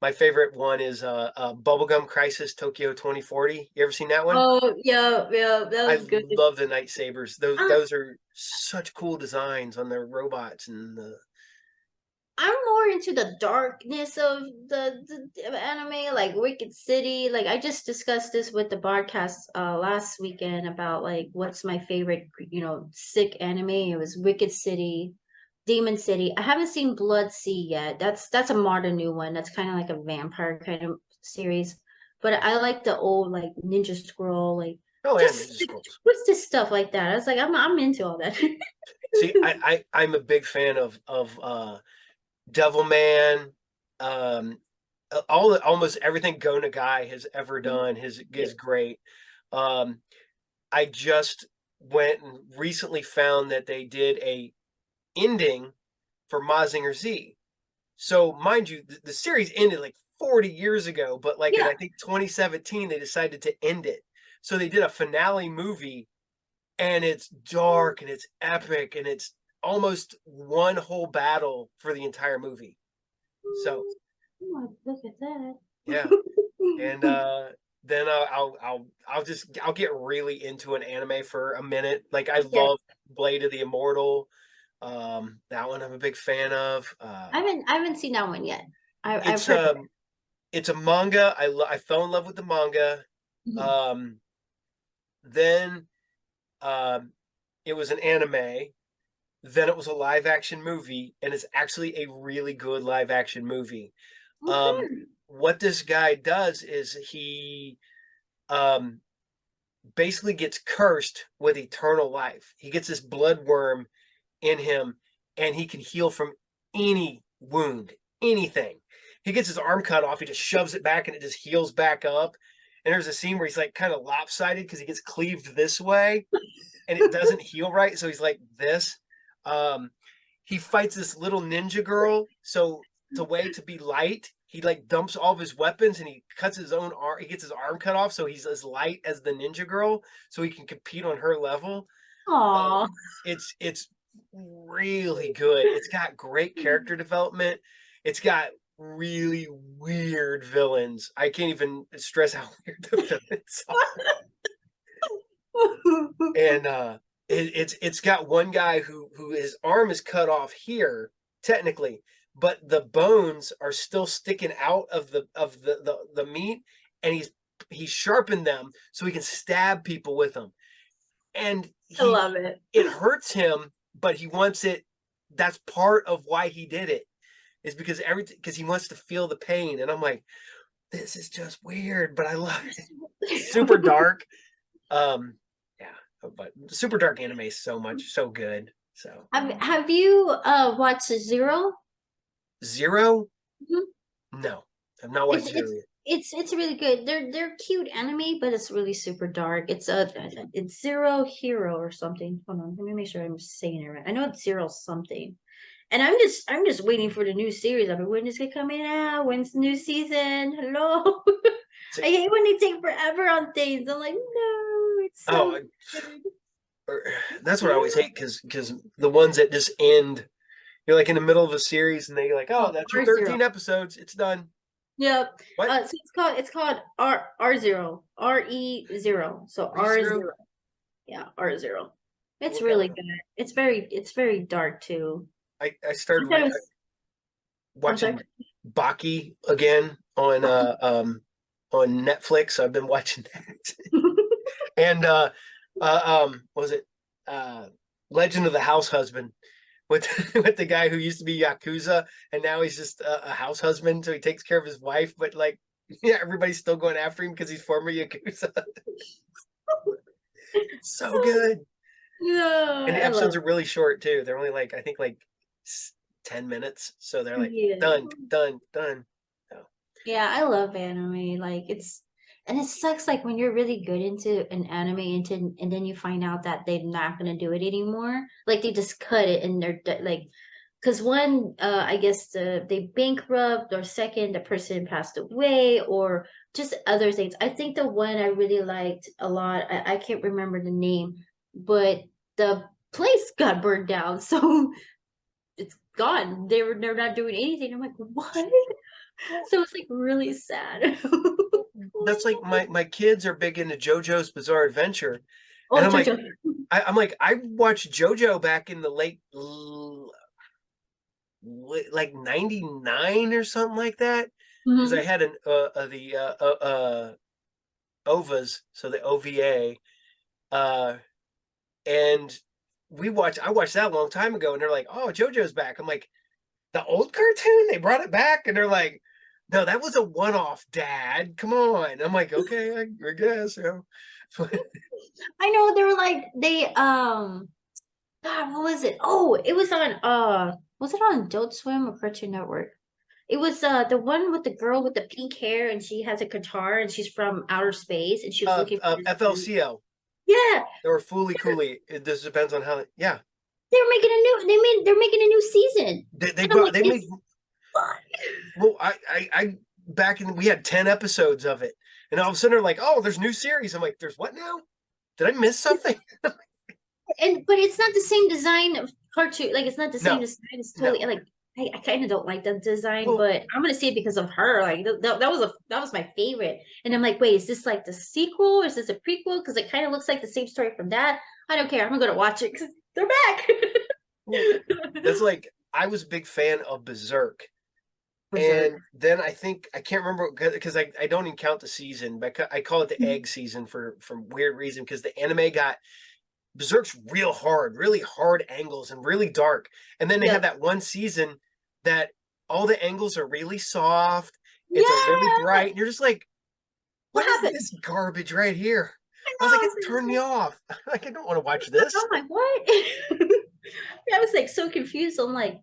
My favorite one is Bubblegum Crisis Tokyo 2040. You ever seen that one? Oh yeah, yeah, that I was good. love the night sabers. Those Um, those are such cool designs on their robots and the I'm more into the darkness of the anime, like Wicked City. Like I just discussed this with the podcast last weekend about like what's my favorite, sick anime. It was Wicked City, Demon City. I haven't seen Blood Sea yet. That's a modern new one. That's kind of like a vampire kind of series. But I like the old like Ninja Scroll, like oh yeah, just Ninja Scrolls. what's this stuff like that. I was like, I'm into all that. See, I'm a big fan of Devilman, um, almost everything Go Nagai has ever done is great. Um, I just went and recently found that they did a ending for Mazinger Z. So mind you, the series ended like 40 years ago, but like in Yeah. I think 2017 they decided to end it. So they did a finale movie, and it's dark and it's epic and it's almost one whole battle for the entire movie. So Oh, look at that. yeah, and then I'll get really into an anime for a minute. Like I Yeah. love Blade of the Immortal. That one I'm a big fan of. I haven't seen that one yet. I've It's heard of um it's a manga. I fell in love with the manga. it. Um, then um, it was an anime. Then it was a live action movie, and it's actually a really good live action movie. Um, Okay. what this guy does is he um, basically gets cursed with eternal life. He gets this blood worm in him, and he can heal from any wound, anything. He gets his arm cut off, he just shoves it back, and it just heals back up. And there's a scene where he's like kind of lopsided because he gets cleaved this way, and it doesn't heal right, so he's like this. Um, he fights this little ninja girl. So the way to be light, he like dumps all of his weapons and he cuts his own arm. He gets his arm cut off, so he's as light as the ninja girl, so he can compete on her level. Aw. It's really good. It's got great character development. It's got really weird villains. I can't even stress how weird the villains are. And it's got one guy who his arm is cut off here technically, but the bones are still sticking out of the meat, and he's sharpened them so he can stab people with them. And I love it. it hurts him, but he wants it. That's part of why he did it, is because everything, because he wants to feel the pain. And I'm like, this is just weird, but I love it. Super dark. Um, yeah, but super dark anime is so good. So Have you watched Zero? Zero, Mhm. no, I've not It's watched Zero it's yet. it's really good. They're cute anime, but it's really super dark. It's Zero Hero or something. Hold on, let me make sure I'm saying it right. I know it's Zero something. And I'm just waiting for the new series. I mean, when is it coming out? When's the new season? Hello. I See, hate when they take forever on things. I'm like, no, it's so oh, good. that's what I always hate, because the ones that just end, you're like in the middle of a series and they're like, oh, Oh, that's your R0. 13 episodes, it's done. Yep. What? So it's called R0. RE0. So ReZero? R0. Yeah, R0. It's Look out really for. good. It's very dark too. I I started thought it was I'm sorry. watching Baki again on Netflix. So I've been watching that. And what was it Legend of the House Husband with with the guy who used to be Yakuza, and now he's just a house husband, so he takes care of his wife, but like yeah, everybody's still going after him because he's former Yakuza. It's so good. And Yeah, the I love episodes are really short too. They're only like I think like 10 minutes, so they're it. like Yeah. done. So, Yeah, I love anime. Like and it sucks like when you're really good into an anime and then you find out that they're not gonna do it anymore. Like they just cut it and like because one I guess they bankrupt, or second the person passed away, or just other things. I think the one I really liked a lot, I can't remember the name, but the place got burned down, so it's gone. They're not doing anything. I'm like, what? So it's like really sad. That's like my kids are big into JoJo's Bizarre Adventure, and Oh, I'm like, Jojo. I'm like, I watched JoJo back in the like 99 or something like that, because I Hmm. had an the OVAs, so the OVA, uh, and I watched that a long time ago, and they're like, oh, JoJo's back. I'm like, the old cartoon, they brought it back, and they're like, no, that was a one-off, Dad. Come on. I'm like, okay, I guess. I know they were like God, what was it? Oh, it was it on Adult Swim or Cartoon Network? It was the one with the girl with the pink hair and she has a guitar and she's from outer space and she was looking for this dude. FLCL Yeah, or Fooly Cooley. It just depends on how. Yeah, they're making a new season. they And I'm brought like, they made. it's fun. Well, I back in we had 10 episodes of it, and all of a sudden they're like, oh, there's new series. I'm like, there's what now? Did I miss something? And but it's not the same design of cartoon. Like it's not the same No, design. It's no. totally like I kind of don't like the design, Well, but I'm gonna see it because of her. Like that was my favorite. And I'm like, wait, is this like the sequel? Or is this a prequel? Because it kind of looks like the same story from that. I don't care. I'm gonna watch it because they're back. well, that's like I was a big fan of Berserk. And Berserk. then I think I can't remember because I don't even count the season, but I call it the egg season for weird reason because the anime got Berserk's real hard, really hard angles and really dark. And then they have Yep. that one season that all the angles are really soft. It's a really Yeah. bright, and you're just like, What what is happened? this garbage right here? I I was like, know. it turned me off. Like I don't want to watch this. I'm like, what? I was like so confused. I'm like,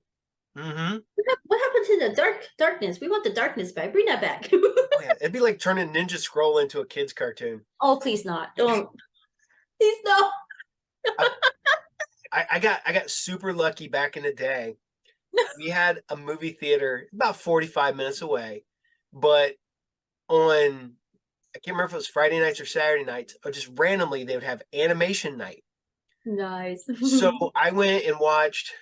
Mm-hmm. what happened to the darkness? We want the darkness back. Bring that back. Oh yeah, it'd be like turning Ninja Scroll into a kids cartoon. Oh, please not. Don't. Please no. I, I got super lucky back in the day. We had a movie theater about 45 minutes away, but on I can't remember if it was Friday nights or Saturday nights, or just randomly they would have animation night. Nice. So I went and watched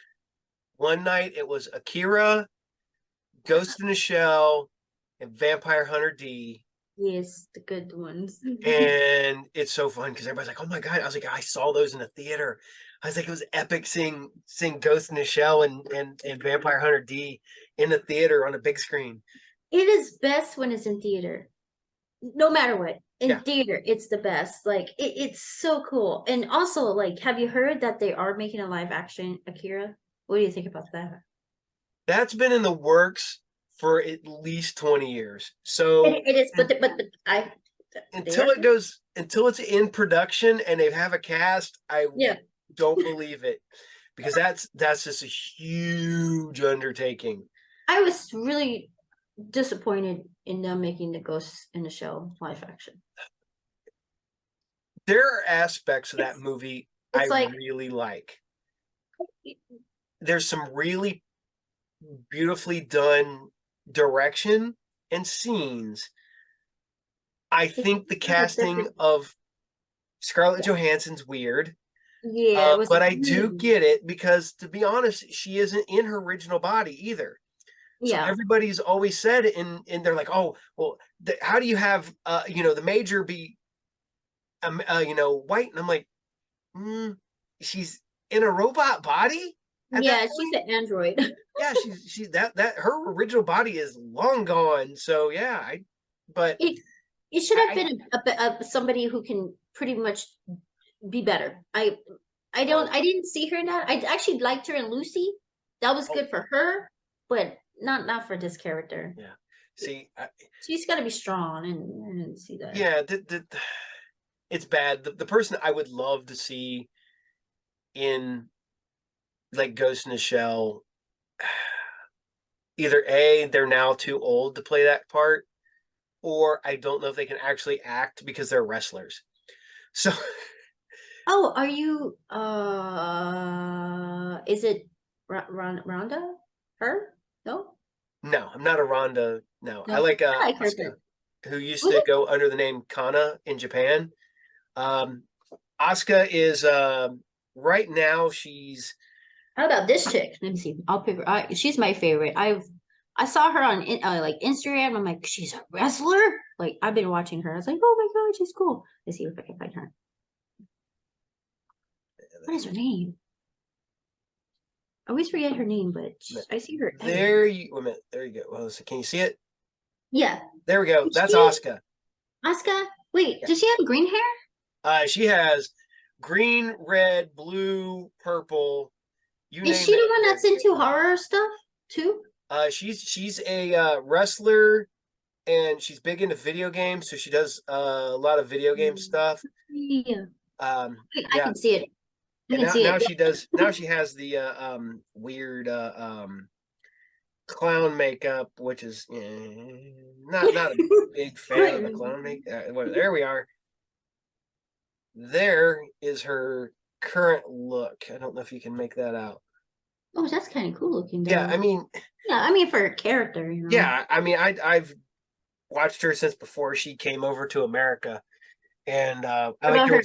one night. It was Akira, Ghost in the Shell, and Vampire Hunter D. Yes, the good ones. And it's so fun because everybody's like, "Oh my god!" I was like, "I saw those in the theater." I was like, "It was epic seeing Ghost in the Shell and Vampire Hunter D in the theater on a big screen." It is best when it's in theater. No matter what. In Yeah, theater, it's the best. Like it's so cool. And also, like, have you heard that they are making a live action Akira? What do you think about that? that's been in the works for at least 20 years. So It is, and but I they until are. it goes until it's in production and they have a cast, I Yeah. don't believe it because that's just a huge undertaking. I was really disappointed in them making the Ghost in the Shell live action. There are aspects of that It's movie I it's like really like. There's some really beautifully done direction and scenes. I it's think the kind of casting different. of Scarlett Johansson's weird, Yeah, it was but I do really get it because, to be honest, she isn't in her original body either. So yeah. everybody's always said, and they're like, oh, well, how do you have, the major be, white? And I'm like, mm, she's in a robot body at that Yeah, she's point. an android. Yeah, she's that her original body is long gone. So yeah, but It it should have I been somebody who can pretty much be better. oh I didn't see her in that. I actually liked her in Lucy. That was oh good for her, but not for this character. yeah. See, She's got to be strong, and I didn't see that. yeah, it's bad. The person I would love to see in like Ghost in the Shell, either A, they're now too old to play that part, or I don't know if they can actually act because they're wrestlers. So Oh, are you is it Rhonda? Her? No? no, I'm not a Ronda. No, I No. like I like her, Asuka, but who used was to it? go under the name Kana in Japan. Um, Asuka is right now she's How about this chick? Let me see. I'll pick her. She's my favorite. I've I saw her on like Instagram. I'm like, she's a wrestler. Like I've been watching her. I was like, oh my god, she's cool. Let's see if I can find her. What is her name? I always forget her name, but I see her There everywhere. you wait a minute. There you go. Well, so can you see it? Yeah. There we go. Is That's she Asuka. Asuka? Wait, Yeah. does she have green hair? She has green, red, blue, purple, you Is name she it. the one that's into horror stuff too? She's a wrestler and she's big into video games, so she does a lot of video game stuff. Yeah. I Yeah, can see it. I and can now see now it. she does now she has the weird clown makeup, which is not a big fan of the clown makeup. Well, there we are. There is her current look. I don't know if you can make that out. Oh, that's kind of cool looking Yeah, I though. mean, Yeah, I mean for a character, you know. yeah, I mean, I've watched her since before she came over to America, and I What like about your. her?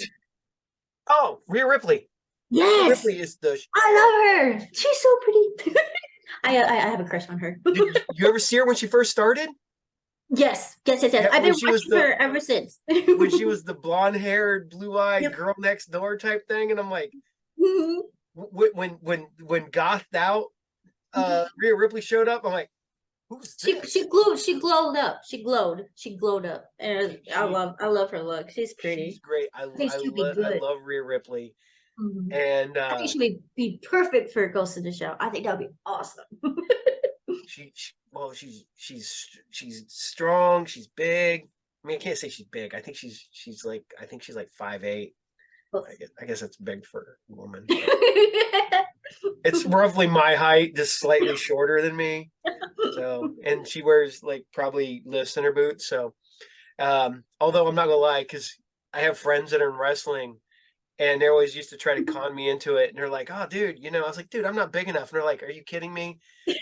Oh, Rhea Ripley. Rhea Yes, Ripley is the. I love her. She's so pretty. I have a crush on her. Did you ever see her when she first started? Yes, yes, yes, yes. Yeah, I've been watching her ever since. when she was the blonde haired, blue eyed Yep. girl next door type thing, and I'm like, Mhm. when gothed out, Rhea Ripley showed up. I'm like, who's this? She glowed up. She glowed up. And She I love her look. She's she's pretty. great. I think she'll be I good. love Rhea Ripley, Mhm. and I think be perfect for Ghost in the Shell. I think that would be awesome. well, she's strong. She's big. I mean, I can't say she's big. I think she's like 5'8". I guess that's big for a woman. It's roughly my height, just slightly shorter than me. So, and she wears like probably lifts in her boots. So, although I'm not gonna lie, because I have friends that are in wrestling, and they always used to try to con me into it. And they're like, "Oh, dude, you know," I was like, "Dude, I'm not big enough." And they're like, "Are you kidding me?"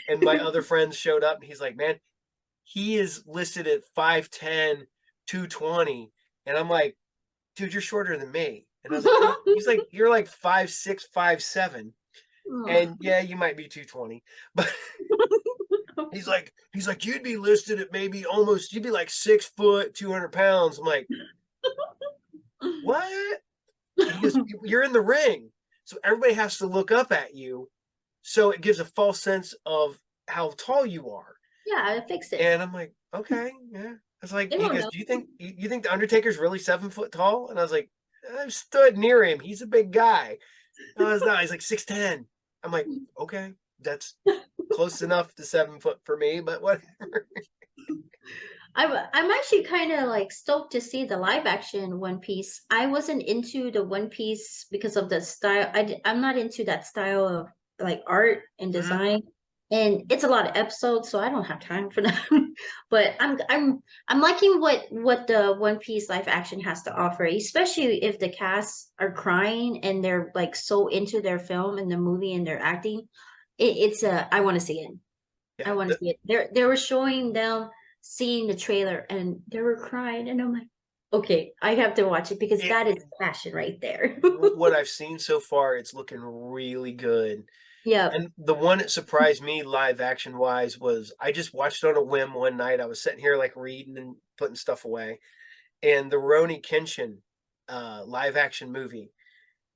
And my other friends showed up, and he's like, "Man, he is listed at 5'10", 220," and I'm like, "Dude, you're shorter than me." And I was like, "He's like, you're like 5'6", 5'7". And yeah, you might be 220, but he's like, you'd be listed at maybe almost, you'd be like 6 foot, 200 pounds. I'm like, what? He goes, you're in the ring. So everybody has to look up at you. So it gives a false sense of how tall you are. Yeah, I fixed it. And I'm like, okay, yeah. It's like, They he won't goes, know. do you think the Undertaker's really 7 foot tall? And I was like, I've stood near him. He's a big guy. No, it's not. He's like 6'10". I'm like, okay, that's close enough to 7 foot for me, but whatever. I'm actually kind of like stoked to see the live action One Piece. I wasn't into the One Piece because of the style. I'm not into that style of like art and Mhm. design, and it's a lot of episodes, so I don't have time for that. But I'm liking what the One Piece live action has to offer, especially if the cast are crying and they're like so into their film and the movie and their acting. It's a I want to see it. I Yeah, want to see it. They were showing them seeing the trailer and they were crying and I'm like, okay, I have to watch it because it, that is passion right there. what I've seen so far, it's looking really good. Yep. And the one that surprised me live action wise was I just watched it on a whim one night. I was sitting here like reading and putting stuff away, and the Roni Kenshin live action movie.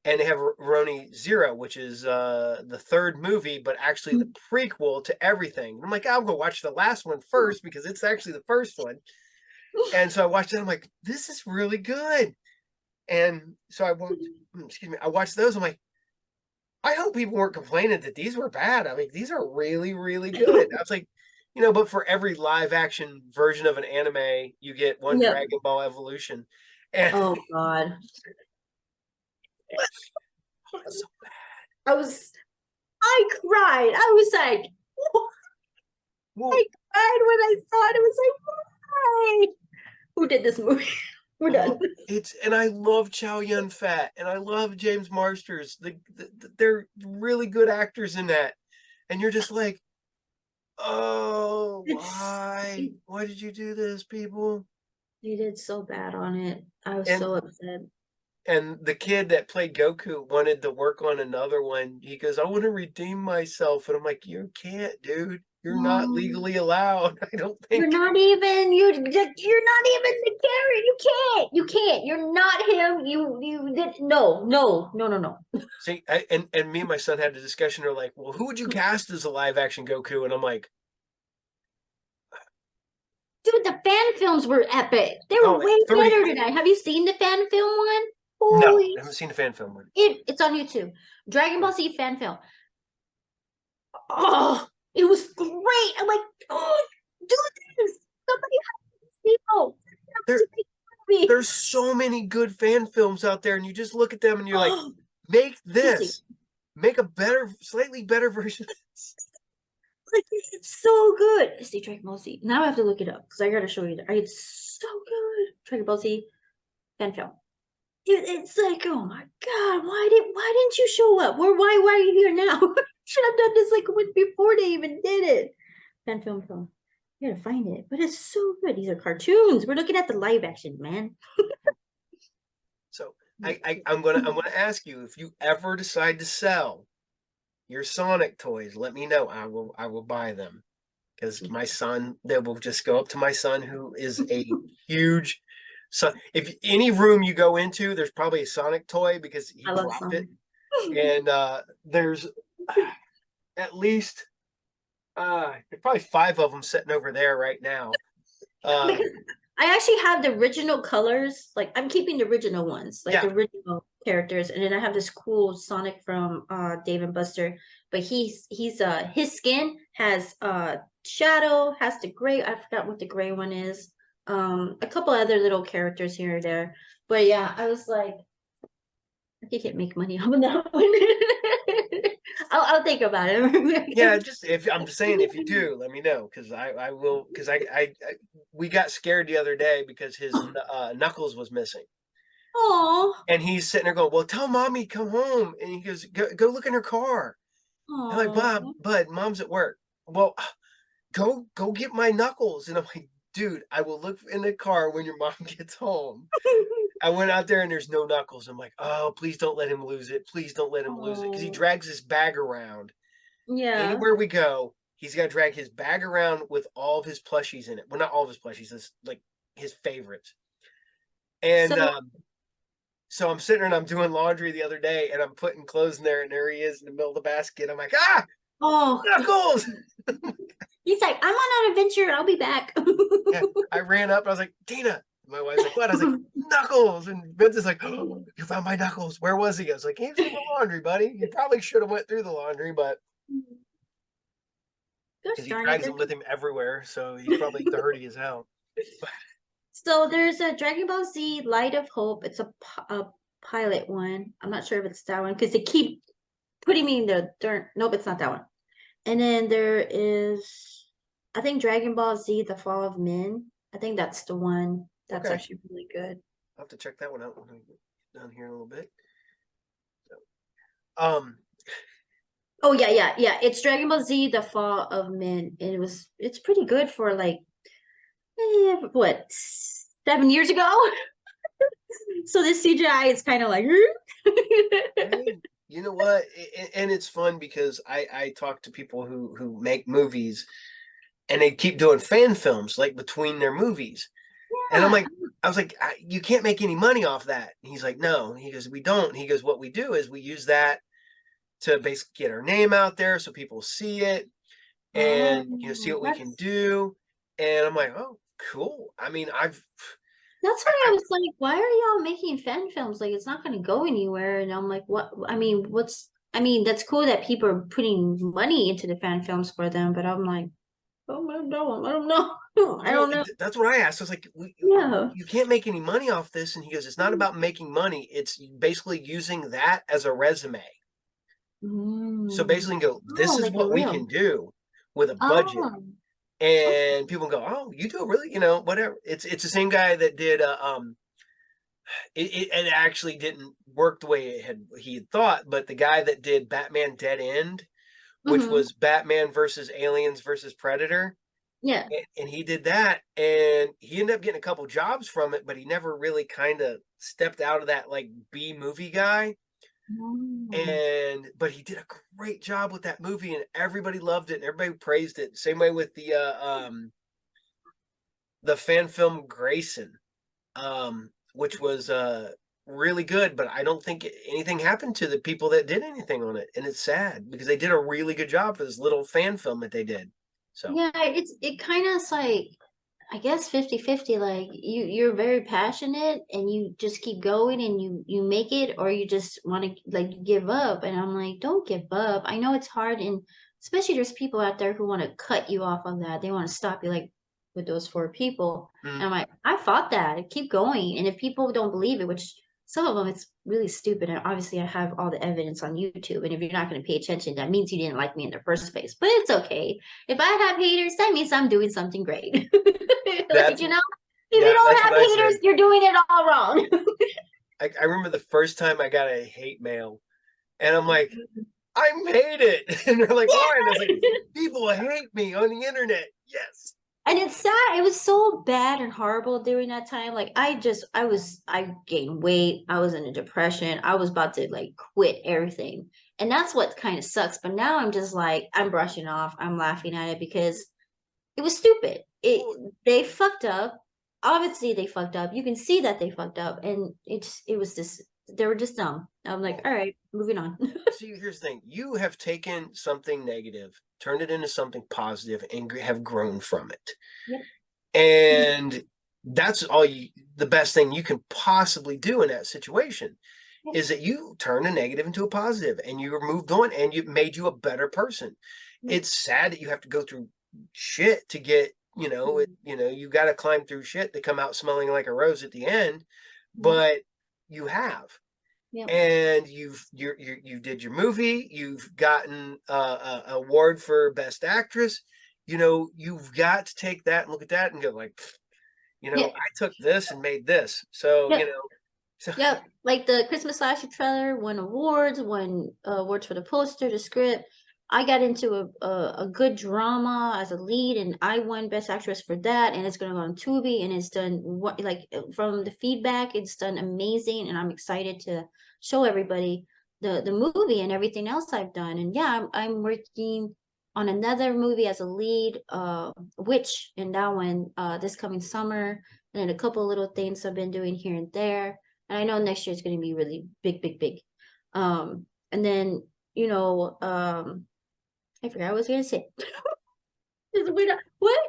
And they have Roni Zero, which is the third movie, but actually the prequel to everything. And I'm like, I'll go watch the last one first because it's actually the first one. And so I watched it. I'm like, this is really good. And so excuse me, I watched those. I'm like, I hope people weren't complaining that these were bad. I mean, these are really, really good. I was like, but for every live action version of an anime, you get one Yep. Dragon Ball Evolution. And Oh God. so, I was I cried. I was like, well, I cried when I saw it. It was like, why? Who did this movie? We're done. and I love Chow Yun Fat and I love James Marsters. They're really good actors in that. And you're just like, oh, It's why? Why did you do this, people? they did so bad on it. I was And so upset. And the kid that played Goku wanted to work on another one. He goes, I want to redeem myself. And I'm like, you can't, dude. You're not Um, legally allowed. I don't you're think. not even you're not even the carrot. You can't. You're not him. You did no. See, and me and my son had a discussion. They're like, well, who would you cast as a live action Goku? And I'm like, Dude, the fan films were epic. They were oh, way three. better than that. Have you seen the fan film one? No, Holy, I haven't seen the fan film one. it's on YouTube. Dragon Ball Z fan film. Oh, it was great. I'm like, oh, do this. Somebody help these people. There, To make me. there's so many good fan films out there, and you just look at them and you're like, Oh, make seriously. this, make a better, slightly better version of this. Like it's so good. It's the Dragon Ball Z. Now I have to look it up because I gotta show you that. It's so good. Dragon Ball Z fan film. Dude, it's like, oh my god, why didn't you show up? Why are you here now? Should have done this like before they even did it. Fan film. You gotta find it, but it's so good. These are cartoons. We're looking at the live action, man. So I'm gonna ask you, if you ever decide to sell your Sonic toys, let me know. I will buy them, because my son, they will just go up to my son, who is a huge. So if any room you go into, there's probably a Sonic toy because he I love dropped it. Sonic. And there's at least there's probably 5 of them sitting over there right now. Because I actually have the original colors. Like I'm keeping the original ones, like Yeah, the original characters, and then I have this cool Sonic from Dave and Buster. But he's his skin has shadow, has the gray. I forgot what the gray one is. A couple other little characters here or there. But yeah, I was like, I can't make money off of that one. I'll think about it. yeah. Just if I'm just saying, if you do, let me know, because I will, because I we got scared the other day because his knuckles was missing. Oh, And he's sitting there going, well, tell mommy come home. And he goes, go look in her car. I'm like, oh. Bud, mom's at work. Well, go get my knuckles. And I'm like, dude, I will look in the car when your mom gets home. I went out there and there's no knuckles. I'm like, oh, please don't let him lose it. Please don't let him lose it. Because he Oh, drags his bag around. yeah. Anywhere we go, he's got to drag his bag around with all of his plushies in it. Well, not all of his plushies, it's like his favorites. And So, so I'm sitting there and I'm doing laundry the other day and I'm putting clothes in there, and there he is in the middle of the basket. I'm like, oh, knuckles. he's like, I'm on an adventure. I'll be back. Yeah, I ran up. I was like, Tina. My wife's like, what? I was like, knuckles. And Vince is like, oh, you found my knuckles. Where was he? I was like, he's in the laundry, buddy. You probably should have went through the laundry, but Gosh because he darn it. drags them with him everywhere, so he's probably dirty as hell. So there's a Dragon Ball Z Light of Hope. It's a pilot one. I'm not sure if it's that one because they keep putting me in the dirt. Nope, it's not that one. And then there is, I think Dragon Ball Z: The Fall of Men. I think that's the one. That's Okay, actually really good. I'll have to check that one out when I get down here in a little bit. So, Oh yeah. It's Dragon Ball Z: The Fall of Men. And it's pretty good for like what 7 years ago. So this CGI is kind of like. hey, you know what? And it's fun because I talk to people who make movies, and they keep doing fan films like between their movies. And I'm Yeah. like, I was like, you can't make any money off that. And he's like, no. He goes, we don't. He goes, what we do is we use that to basically get our name out there so people see it, and see Oh, what we can do. And I'm like, oh, cool. I mean, that's why I was like, why are y'all making fan films? Like, it's not going to go anywhere. And I'm like, what? I mean, that's cool that people are putting money into the fan films for them, but I'm like, oh, I don't know. I well, don't know. that's what I asked. I was like, Yeah. you can't make any money off this. And he goes, it's not about making money. It's basically using that as a resume. So Mm. basically, go, Oh, this is make it what we can real. do with a budget. Oh, okay. And people go, oh, you do really, whatever. It's the same guy that did it actually didn't work the way he had thought, but the guy that did Batman Dead End, which Mm-hmm. was Batman versus Aliens versus Predator, Yeah. and he did that, and he ended up getting a couple jobs from it, but he never really kind of stepped out of that like B movie guy. Oh. And but he did a great job with that movie, and everybody loved it, and everybody praised it. Same way with the fan film Grayson, which was really good, but I don't think anything happened to the people that did anything on it, and it's sad because they did a really good job for this little fan film that they did. So Yeah, it kind of like, I guess 50-50. Like you're very passionate and you just keep going and you make it, or you just want to like give up. And I'm like, don't give up. I know it's hard, and especially there's people out there who want to cut you off of that. They want to stop you, like with those four people. And mm, I'm like, I fought that. Keep going. And if people don't believe it, which some of them it's really stupid, and obviously I have all the evidence on YouTube. And if you're not going to pay attention, that means you didn't like me in the first place. But it's okay. If I have haters, that means I'm doing something great. Like, that's you know, if you that's don't what have I haters, said. you're doing it all wrong. I remember the first time I got a hate mail, and I'm like, I made it, and they're like, why? And I was like, people hate me on the internet. Yes. And it's sad. It was so bad and horrible during that time. Like I gained weight. I was in a depression. I was about to like quit everything. And that's what kind of sucks. But now I'm just like, I'm brushing off. I'm laughing at it because it was stupid. Well, They fucked up. Obviously they fucked up. You can see that they fucked up. And it was just, they were just dumb. I'm like, well, all right, moving on. see, here's the thing. You have taken something negative, turned it into something positive, and have grown from it. Yep. And that's all the best thing you can possibly do in that situation Yep. is that you turn a negative into a positive, and you moved on, and you made you a better person. Yep. It's sad that you have to go through shit to get, you got to climb through shit to come out smelling like a rose at the end, Yep. but you have. Yep. And you did your movie. You've gotten a award for best actress. You've got to take that and look at that and go like, Yep. I took this and made this. So Yep. so Yep. Like the Christmas Slasher trailer won awards, won awards for the poster, the script. I got into a good drama as a lead, and I won Best Actress for that. And it's going to go on Tubi, and it's done what like from the feedback, it's done amazing, and I'm excited to show everybody the movie and everything else I've done. And yeah, I'm working on another movie as a lead, Witch, in that one this coming summer, and then a couple of little things I've been doing here and there. And I know next year is going to be really big, big, big. And then, I forgot what I was going to say. What?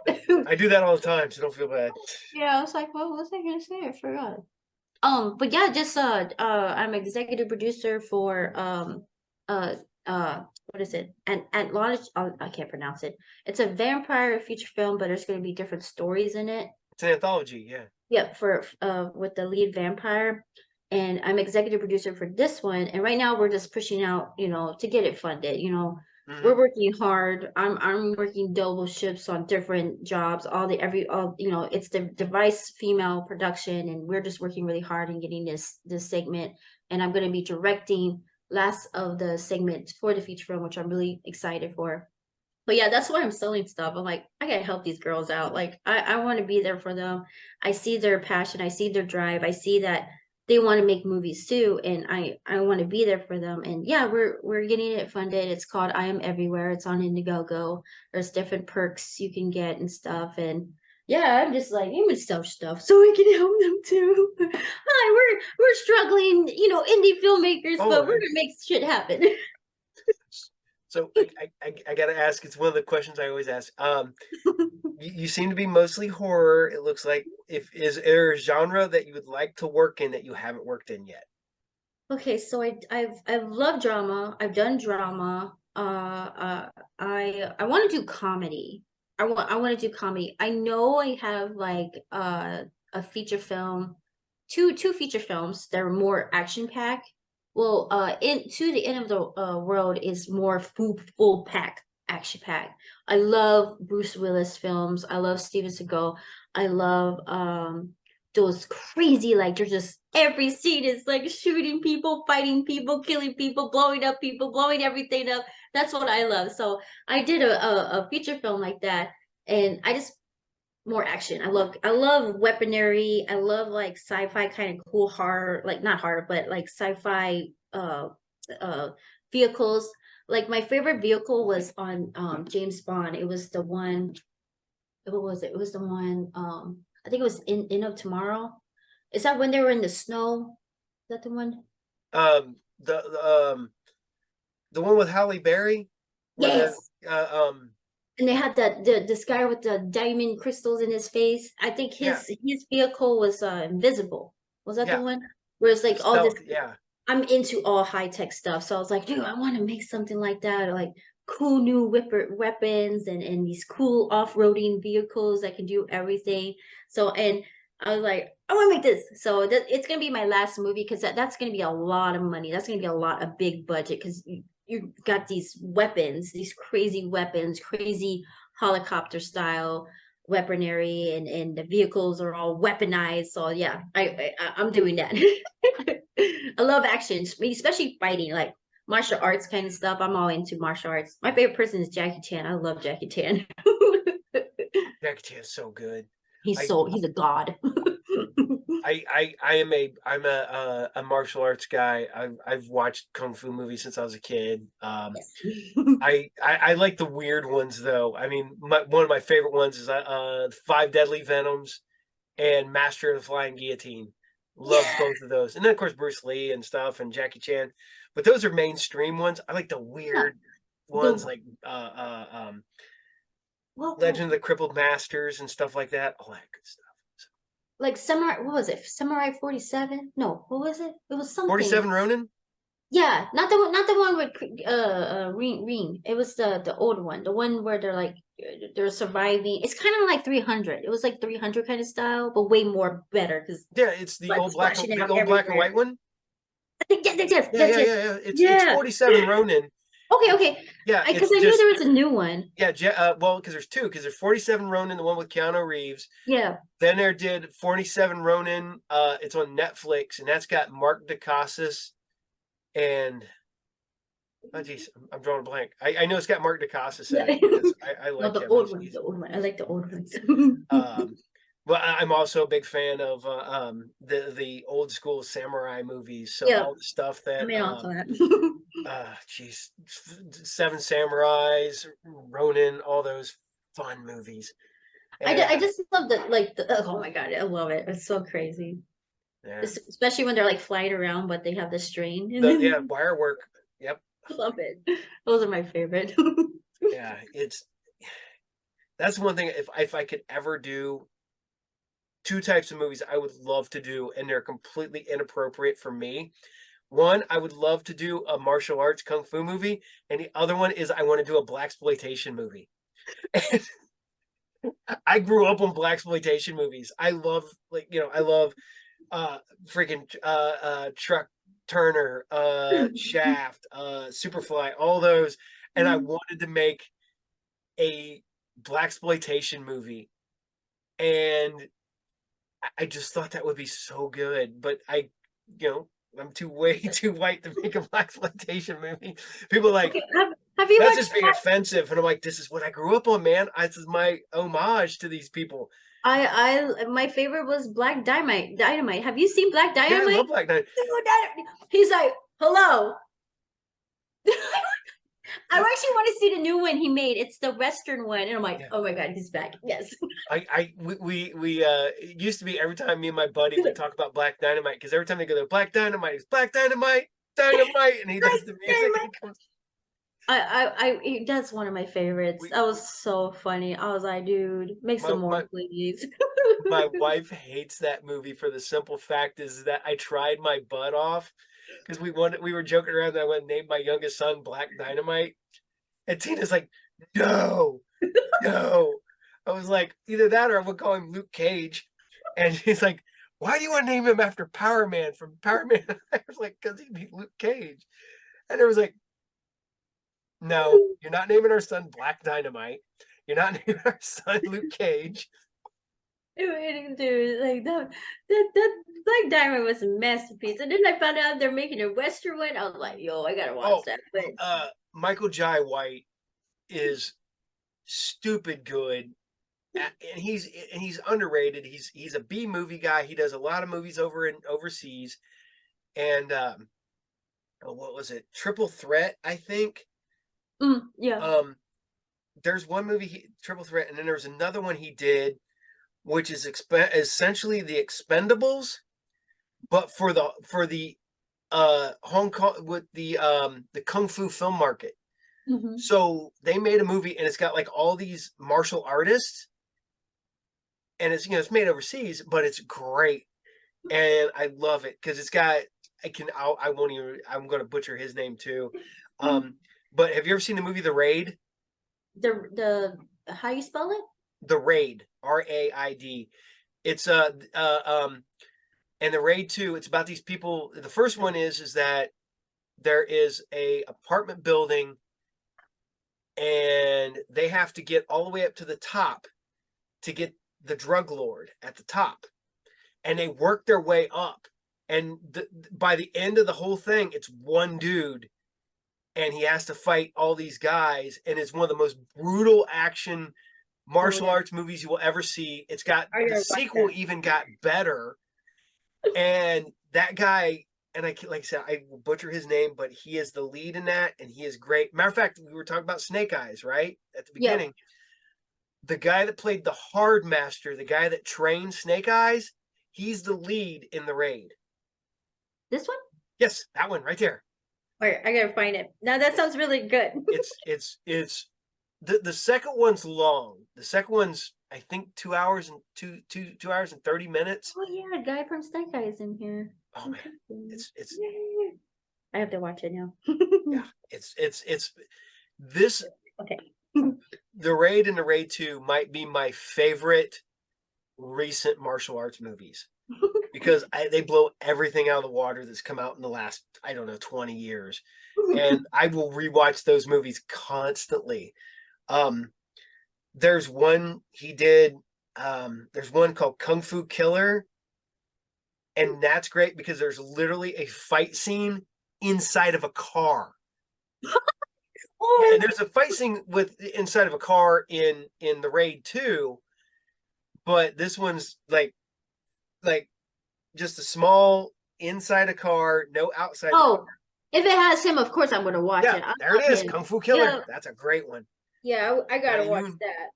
I do that all the time, so don't feel bad. Yeah, I was like, what was I going to say? I forgot. But yeah, just I'm executive producer for uh what is it? And Lodge, I can't pronounce it. It's a vampire feature film, but there's going to be different stories in it. It's an anthology, yeah. Yep, for with the lead vampire. And I'm executive producer for this one. And right now we're just pushing out, to get it funded. We're Hmm. working hard. I'm working double shifts on different jobs, all it's the device female production, and we're just working really hard and getting this segment. And I'm gonna be directing last of the segments for the feature film, which I'm really excited for. But yeah, that's why I'm selling stuff. I'm like, I gotta help these girls out. Like, I want to be there for them. I see their passion. I see their drive. I see that they want to make movies too, and I want to be there for them. And yeah, we're getting it funded. It's called I Am Everywhere. It's on Indiegogo. There's different perks you can get and stuff. And yeah, I'm just like, I'm gonna sell stuff so we can help them too. Hi, we're struggling, indie filmmakers, Oh, but we're gonna make shit happen. so I got to ask. It's one of the questions I always ask. You seem to be mostly horror. It looks like if is there a genre that you would like to work in that you haven't worked in yet? Okay, so I've loved drama. I've done drama. I want to do comedy. I want to do comedy. I know I have like a feature film, two feature films that are more action packed. Well, in To the End of the World is more full pack action pack. I love Bruce Willis films. I love Steven Seagal. I love those crazy, like there's just every scene is like shooting people, fighting people, killing people, blowing up people, blowing everything up. That's what I love. So I did a feature film like that, and I just more action. I love weaponry. I love like sci-fi kind of cool horror, like not horror, but like sci-fi uh vehicles. Like my favorite vehicle was on James Bond. It was the one, what was it? It was the one, I think it was in of Tomorrow. Is that when they were in the snow? Is that the one? Um, the one with Halle Berry, where the Yes. uh, um, And they had this guy with the diamond crystals in his face. I think yeah, his vehicle was invisible. Was that the yeah, one? Where it's like all this, stealth, yeah. I'm into all high tech stuff. So I was like, dude, I want to make something like that, or like cool new weapons and these cool off-roading vehicles that can do everything. So and I was like, I want to make this. So it's gonna be my last movie because that's gonna be a lot of money. That's gonna be a lot of big budget because you got these weapons, these crazy weapons, crazy helicopter style weaponry, and the vehicles are all weaponized. So yeah, I'm doing that. I love action, especially fighting, like martial arts kind of stuff. I'm all into martial arts. My favorite person is Jackie Chan. I love Jackie Chan. Jackie Chan's so good. I He's a god. I'm a martial arts guy. I've watched kung fu movies since I was a kid. Yes. I like the weird ones though. I mean, one of my favorite ones is Five Deadly Venoms and Master of the Flying Guillotine. Love Yeah. both of those, and then of course Bruce Lee and stuff and Jackie Chan. But those are mainstream ones. I like the Yeah. weird ones The like well, Legend of the Crippled Masters and stuff like that. All that good stuff. like Samurai, what was it? Samurai 47? No, what was it? It was something. 47 Ronin. Yeah, not the one with Ring. It was the old one, the one where they're like they're surviving. It's kind of like 300. It was like 300 kind of style, but way more better because Yeah, it's blood splashing the out old black and everywhere. white one. I think yes, yes, Yeah, yes, yeah, yes. yeah, yeah. It's Yeah. 47 Ronin. Okay, It's okay. yeah, Because it's I knew just there was a new one. yeah, well, because there's two, because there's 47 Ronin, the one with Keanu Reeves. Yeah. Then there did 47 Ronin. It's on Netflix, and that's got Mark Dacascos and oh geez, I'm drawing a blank. I know it's got Mark Dacascos in Yeah. it because I No, like the him. old one, the old one. I like the old ones. Um, but I'm also a big fan of the old school samurai movies. So Yeah, all the stuff I that mean all that. geez, Seven Samurais, Ronin, all those fun movies. And I just love oh my God, I love it. It's so crazy. yeah, Especially when they're like flying around, but they have the string. yeah, wire work. Yep. I love it. Those are my favorite. Yeah, that's one thing. If I could ever do two types of movies I would love to do, and they're completely inappropriate for me. One, I would love to do a martial arts kung fu movie, and the other one is I want to do a black exploitation movie. And I grew up on black exploitation movies. I love I love freaking Truck Turner, Shaft, Superfly, all those, and I wanted to make a black exploitation movie, and I just thought that would be so good, but you know, I'm too way too white to make a black exploitation movie. People are like, Okay, have you that's watched just being offensive, and I'm like, this is what I grew up on, man. This is my homage to these people. my favorite was Black Dynamite. Have you seen Black Yeah, I Dynamite? love Black Knight. Dude, he's like, hello. I actually want to see the new one he made. It's the Western one. And I'm like, Yeah, oh my God, he's back. Yes. we it used to be every time me and my buddy would talk about Black Dynamite because every time they go there, Black Dynamite, it's Black Dynamite, Dynamite, and he does the music. And he comes, That's one of my favorites. we That was so funny. I was like, dude, make my some my more, please. my wife hates that movie for the simple fact is that I tried my butt off because we were joking around that I went and named my youngest son Black Dynamite, and Tina's like, no, no. I was like, either that or I would call him Luke Cage, and he's like, why do you want to name him after Power Man from Power Man? I was like, because he'd be Luke Cage, and it was like, no, you're not naming our son Black Dynamite. You're not naming our son Luke Cage. Dude, like that Black Diamond was a masterpiece. And then I found out they're making a Western one. I was like, yo, I gotta watch Oh, that. But Michael Jai White is stupid good and he's underrated. He's a B movie guy. He does a lot of movies overseas. And what was it? Triple Threat, I think. Yeah. There's one movie, Triple Threat, and then there's another one he did, which is essentially the Expendables, but for the Hong Kong with the kung fu film market. Hmm. So they made a movie, and it's got like all these martial artists, and it's it's made overseas, but it's great, and I love it because it's got I won't even I'm going to butcher his name too. But have you ever seen the movie The Raid? The how you spell it? The Raid, RAID. It's and The Raid 2, it's about these people. The first one is that there is a apartment building, and they have to get all the way up to the top to get the drug lord at the top, and they work their way up, and by the end of the whole thing, it's one dude, and he has to fight all these guys, and it's one of the most brutal action Oh martial yeah, arts movies you will ever see. It's got I the gotta watch sequel that. even got better, and that guy, and like I said, I will butcher his name, but he is the lead in that, and he is great. Matter of fact, we were talking about Snake Eyes, right, at the Yeah, beginning. The guy that played the Hard Master, the guy that trained Snake Eyes, he's the lead in The Raid. this one. Yes, that one right there. All right, I gotta find it. Now that sounds really good. It's the second one's long. The second one's I think 2 hours and 2 hours and 30 minutes. Oh yeah, a guy from Snake Eyes in here. Oh man, it's Yeah. I have to watch it now. yeah, it's this Okay. The Raid and The Raid 2 might be my favorite recent martial arts movies because they blow everything out of the water that's come out in the last, I don't know, 20 years. And I will rewatch those movies constantly. Um, there's one he did, there's one called Kung Fu Killer, and that's great because there's literally a fight scene inside of a car. And Oh, there's a fight scene with inside of a car in The Raid 2, but this one's like just a small inside a car, no outside the car. oh, if it has him, of course I'm gonna watch Yeah, it. I there it love is, him. Kung Fu Killer. Yeah, That's a great one. yeah, I Guan gotta watch Yun. that.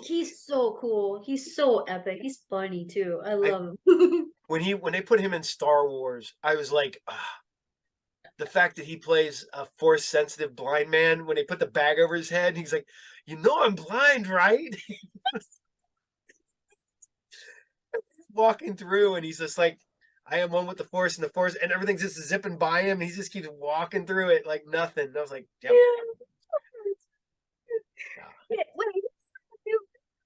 He's so cool. He's so epic. He's funny too. I I love him. when they put him in Star Wars, I was like, the fact that he plays a force sensitive blind man when they put the bag over his head, and he's like, I'm blind, right? Walking through, and he's just like, I am one with the force, and the force, and everything's just zipping by him, and he just keeps walking through it like nothing. And I was like, yep. Yeah.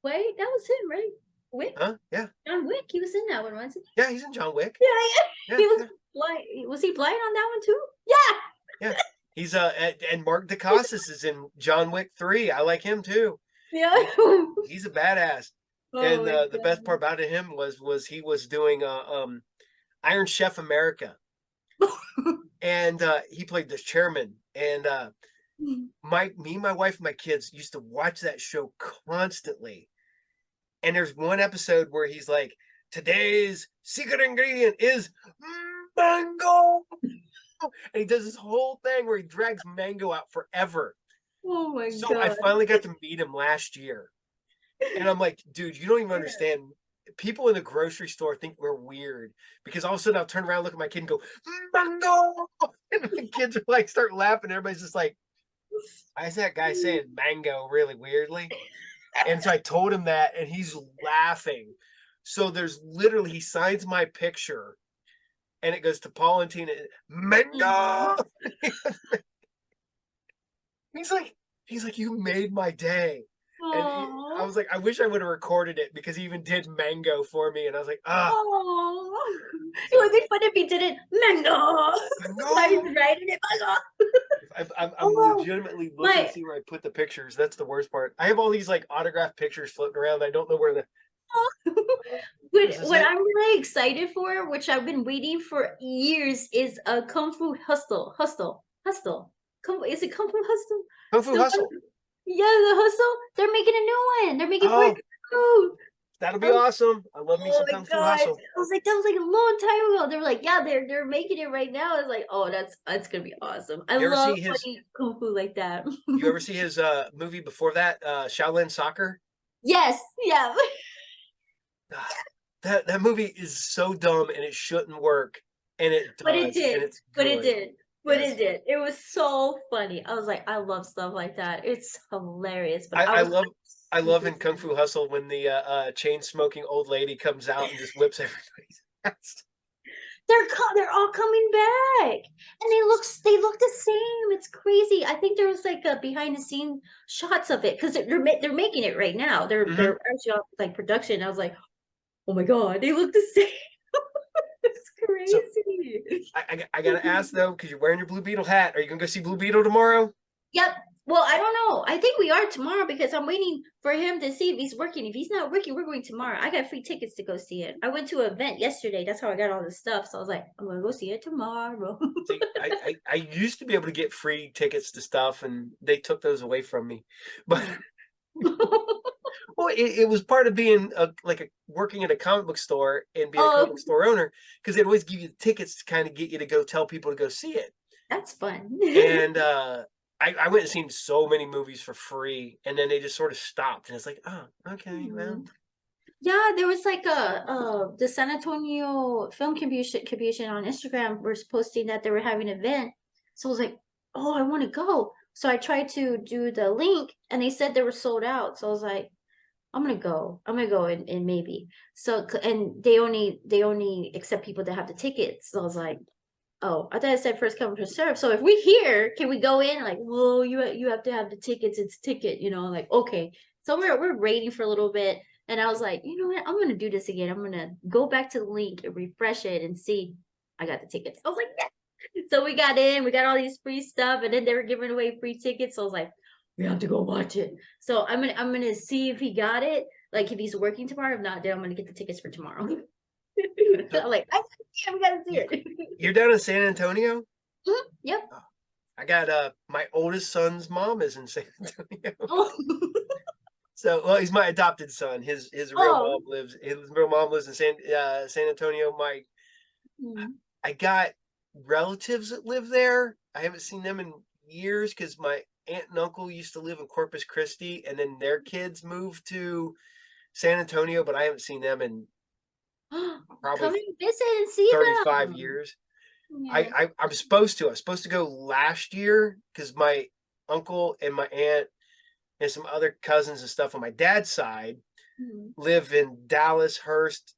Wait, that was him, right? Wick? Huh? Yeah. John Wick. He was in that one, wasn't Yeah, he's in John Wick. he? Yeah, Yeah, he was yeah, blind. Was he blind on that one too? Yeah. yeah. He's and Mark Dacascos is in John Wick 3. I like him too. Yeah. He's a badass. Oh And my the best part about him was he was doing Iron Chef America, and he played the chairman. And me, my wife, and my kids used to watch that show constantly. And there's one episode where he's like, "Today's secret ingredient is mango," and he does this whole thing where he drags mango out forever. Oh my So I god. finally got to meet him last year, and I'm like, dude, you don't even understand. People in the grocery store think we're weird because all of a sudden I'll turn around, look at my kid, and go, "Mango," and the kids are like, start laughing. Everybody's just like, "Why is that guy saying mango really weirdly?" And so I told him that, and he's laughing. So there's literally, he signs my picture, and it goes to Paul and Tina, mango. he's like, you made my day. And I was like, I wish I would have recorded it because he even did mango for me. And I was like, Oh, it would be fun if he did it. Mango. mango. He's writing it. I'm legitimately looking to see where I put the pictures. That's the worst part. I have all these like autographed pictures floating around. I don't know where the. What I'm really excited for, which I've been waiting for years, is a Kung Fu Hustle. Is it Kung Fu Hustle? Kung Fu Hustle. Yeah, the Hustle. They're making a new one. They're making four Oh, Oh, That'll be oh awesome. I love me oh some my Kung Fu gosh. Hustle. I was like, that was like a long time ago. They were like, yeah, they're making it right now. I was like, oh, that's gonna be awesome. I You ever love see his? funny kung fu like that. You ever see his movie before that, Shaolin Soccer? Yes, yeah. Ah, that movie is so dumb and it shouldn't work, and it But it does, and did. it's But it good. did. But Yes, it did. It was so funny. I was like, I love stuff like that. It's hilarious. But I, I I was love I love super in Kung Fu Hustle when the chain smoking old lady comes out and just whips everybody's ass. they're all coming back. And they look the same. It's crazy. I think there was like a behind the scene shots of it because they're making it right now. Hmm. They're actually on like production. I was like, oh my God, they look the same. It's So crazy. I gotta ask though, because you're wearing your Blue Beetle hat. Are you gonna go see Blue Beetle tomorrow? Yep. Well, I don't know. I think we are tomorrow because I'm waiting for him to see if he's working. If he's not working, we're going tomorrow. I got free tickets to go see it. I went to an event yesterday. That's how I got all this stuff. So I was like, I'm gonna go see it tomorrow. See, I used to be able to get free tickets to stuff, and they took those away from me. But Mm. well, it was part of being working at a comic book store and being a comic Oh, book store owner, because they'd always give you the tickets to kind of get you to go tell people to go see it. that's fun. And I went and seen so many movies for free, and then they just sort of stopped, and it's like, oh, okay, well, Mhm. Yeah, there was like a the San Antonio Film Commission on Instagram was posting that they were having an event. So I was like, oh, I want to go. So I tried to do the link and they said they were sold out. So I was like, I'm gonna go. I'm gonna go and maybe. So and they only accept people that have the tickets. So I was like, oh, I thought it said first come first serve. So if we here, can we go in? Like, well, you have to have the tickets. It's ticket, like okay. So we're waiting for a little bit, and I was like, you know what? I'm gonna do this again. I'm gonna go back to the link and refresh it and see. I got the tickets. I was like, yeah. So we got in. We got all these free stuff, and then they were giving away free tickets. So I was like, we have to go watch it. So I'm gonna see if he got it. Like if he's working tomorrow. If not, then I'm gonna get the tickets for tomorrow. so I'm like, we gotta see you, it. you're down in San Antonio. Mhm, yep. Oh, I got my oldest son's mom is in San Antonio. Oh, So, well, he's my adopted son. oh. His real mom lives in San Antonio. Mm. I got relatives that live there. I haven't seen them in years because my aunt and uncle used to live in Corpus Christi, and then their kids moved to San Antonio, but I haven't seen them in probably Come and visit and see 35 them. years. Yeah. I'm supposed to. I was supposed to go last year because my uncle and my aunt and some other cousins and stuff on my dad's side Mhm. live in Dallas, Hurst,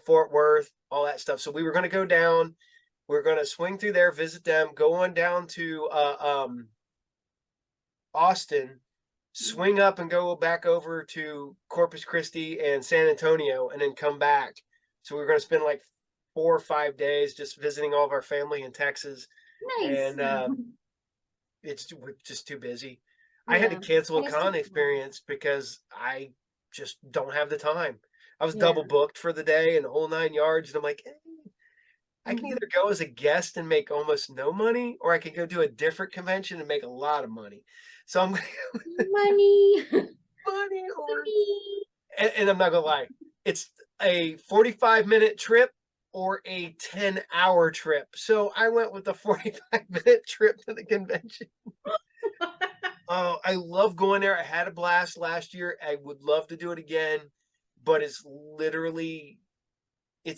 Fort Worth, all that stuff. So we were going to go down. We're going to swing through there, visit them, go on down to Austin, swing up and go back over to Corpus Christi and San Antonio, and then come back. So we were going to spend like 4 or 5 days just visiting all of our family in Texas, Nice. and we're just too busy. I had to Yeah. cancel a I see. con experience because I just don't have the time. I was Yeah. double booked for the day and the whole 9 yards, and I'm like, I can Mhm. either go as a guest and make almost no money, or I can go do a different convention and make a lot of money. So I'm going to Money. money or Money. and I'm not gonna lie, it's a 45-minute trip or a 10-hour trip. So I went with the 45-minute trip to the convention. Oh, I love going there. I had a blast last year. I would love to do it again, but it's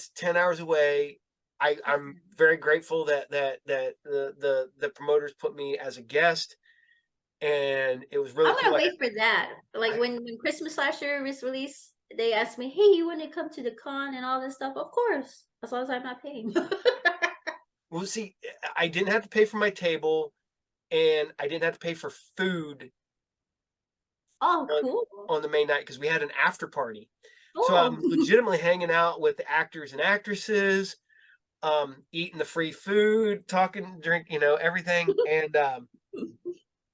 10 hours away. I'm very grateful that the promoters put me as a guest, and it was really I'm cool. gonna Like wait for that. Like I when Christmas last year was released, they asked me, "Hey, you want to come to the con and all this stuff?" Of course, as long as I'm not paying. well see, I didn't have to pay for my table, and I didn't have to pay for food Oh, on cool. on the main night because we had an after party. So Oh. I'm legitimately hanging out with the actors and actresses, eating the free food, talking, drink, everything. And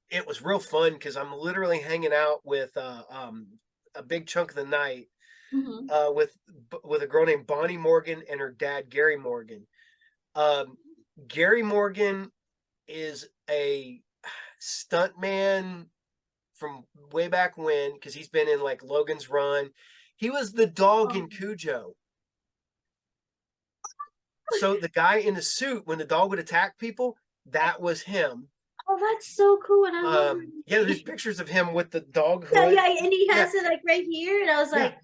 it was real fun because I'm literally hanging out with a big chunk of the night Mhm. uh, with with a girl named Bonnie Morgan and her dad Gary Morgan. Um, Gary Morgan is a stunt man from way back when because he's been in like Logan's Run. He was the dog Oh, in Cujo. So the guy in the suit, when the dog would attack people, that was him. oh, that's so cool, and I love that Yeah, there's movie. pictures of him with the dog Yeah, hood. yeah, and he Yeah, has it like right here, and I was yeah, like,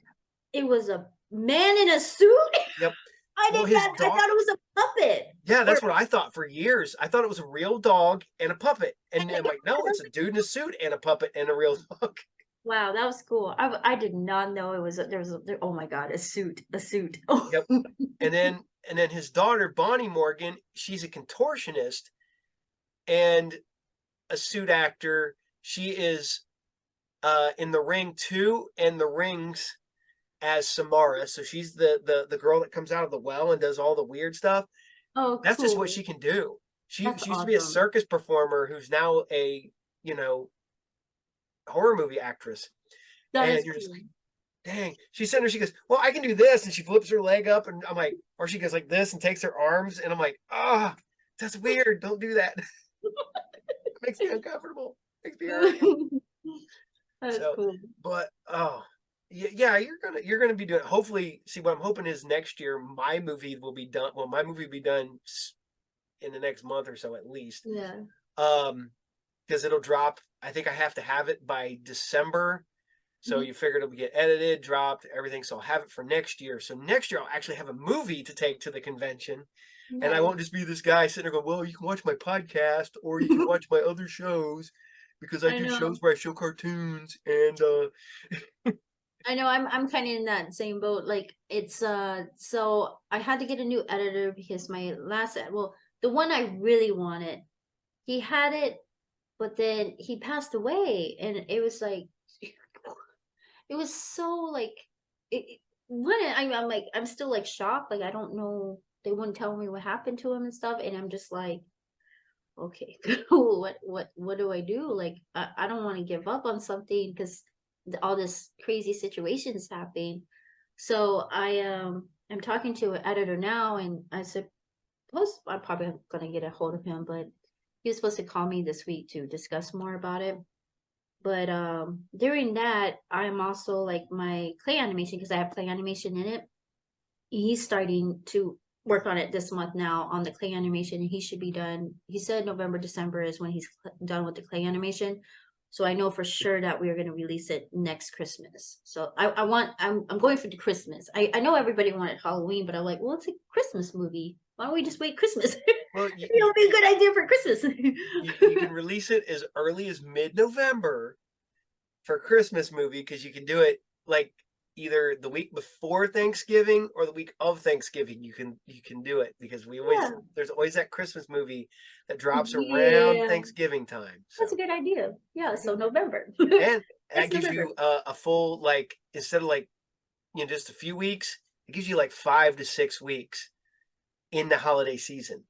it was a man in a suit. yep. I Well, did his not. I dog. thought it was a puppet. Yeah, Or that's what I thought for years. I thought it was a real dog and a puppet, and I'm like, no, it's a dude in a suit and a puppet and a real dog. wow, that was cool. I did not know it was there was oh my god, a suit. Oh, Yep. And then his daughter Bonnie Morgan, she's a contortionist and a suit actor. She is in The Ring 2 and The Rings as Samara. So she's the girl that comes out of the well and does all the weird stuff. oh, That's just what cool. she can do. She That's she used to be a awesome. circus performer who's now a, you know, horror movie actress. That And is you're just cool. like, dang. She's sitting there, she goes, well, I can do this. And she flips her leg up and I'm like, or she goes like this and takes her arms. And I'm like, ah, oh, that's weird. Don't do that. It makes me uncomfortable. It makes me hurt. That's So, cool. but oh, yeah, you're gonna be doing. Hopefully, see what I'm hoping is next year my movie will be done. Well, my movie will be done in the next month or so at least. Yeah. Because it'll drop. I think I have to have it by December. So Mhm. you figure it'll get edited, dropped, everything. So I'll have it for next year. So next year I'll actually have a movie to take to the convention. And I Nice. won't just be this guy sitting there going, well, you can watch my podcast or you can watch my other shows because I I do shows know. where I show cartoons and I know I'm kind of in that same boat. Like it's so I had to get a new editor because my well, the one I really wanted, he had it, but then he passed away, and it was like it was so like when I'm like I'm still like shocked. Like I don't know. They wouldn't tell me what happened to him and stuff, and I'm just like, okay, what do I do? Like I don't want to give up on something because all this crazy situations happening. So I'm talking to an editor now, and I suppose I'm probably gonna get a hold of him, but he was supposed to call me this week to discuss more about it. But during that, I'm also like my clay animation because I have clay animation in it. He's starting to work on it this month now on the clay animation, and he should be done. He said November, December is when he's done with the clay animation. So I know for sure that we are going to release it next Christmas. So I'm going for the Christmas. I know everybody wanted Halloween, but I'm like, well, it's a Christmas movie. Why don't we just wait Christmas? well, It'll be a good idea for you Christmas. can release it as early as mid-November for Christmas movie because you can do it like either the week before Thanksgiving or the week of Thanksgiving. You can do it because we always Yeah, there's always that Christmas movie that drops around yeah, Thanksgiving time. that's a So good idea. Yeah, there you so go. November. And that Next gives November. you a full like instead of like just a few weeks, it gives you like 5 to 6 weeks in the holiday season.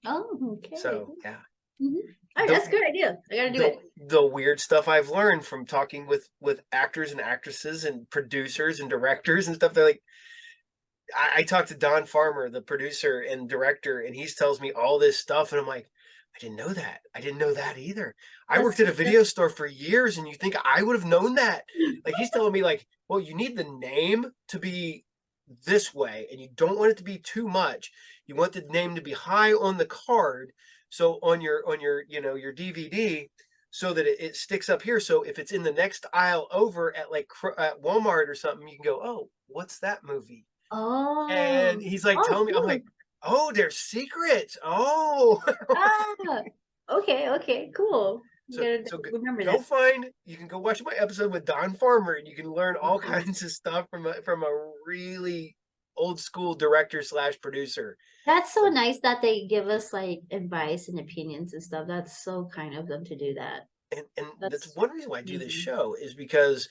Oh, okay. So yeah. Mhm. All right, The that's a good idea. I gotta do the it. the weird stuff I've learned from talking with actors and actresses and producers and directors and stuff. They're like, I talked to Don Farmer, the producer and director, and he tells me all this stuff, and I'm like, I didn't know that. I didn't know that either. I worked at a That's video store for years, and you think I would have known that? Like he's telling me, like, well, you need the name to be this way, and you don't want it to be too much. You want the name to be high on the card, so on your your DVD, so that it sticks up here. So if it's in the next aisle over at like at Walmart or something, you can go, oh, what's that movie? And oh, he's like oh, telling me, I'm cool. like, oh, there's secrets. Oh, Ah, okay, okay, cool. You so gotta so remember go that. find. You can go watch my episode with Don Farmer, and you can learn all Awesome. kinds of stuff from a really old school director slash producer. That's so So, nice that they give us like advice and opinions and stuff. That's so kind of them to do that. and that's That's one reason why I do this amazing. show is because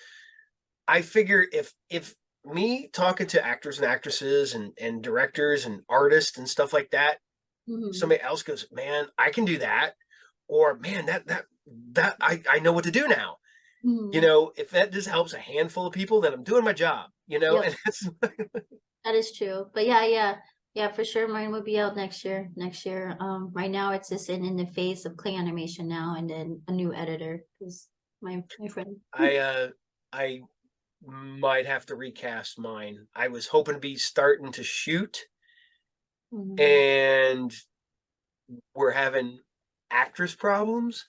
I figure if me talking to actors and actresses and directors and artists and stuff like that, Hmm. somebody else goes, man, I can do that, or man, that I know what to do now. Hmm. If that just helps a handful of people, then I'm doing my job. Yep, And that's that is true. But yeah, yeah, yeah, for sure. Mine will be out next year. Next year. Right now it's just in the phase of clay animation now, and then a new editor because my friend. I might have to recast mine. I was hoping to be starting to shoot, Mhm. and we're having actress problems.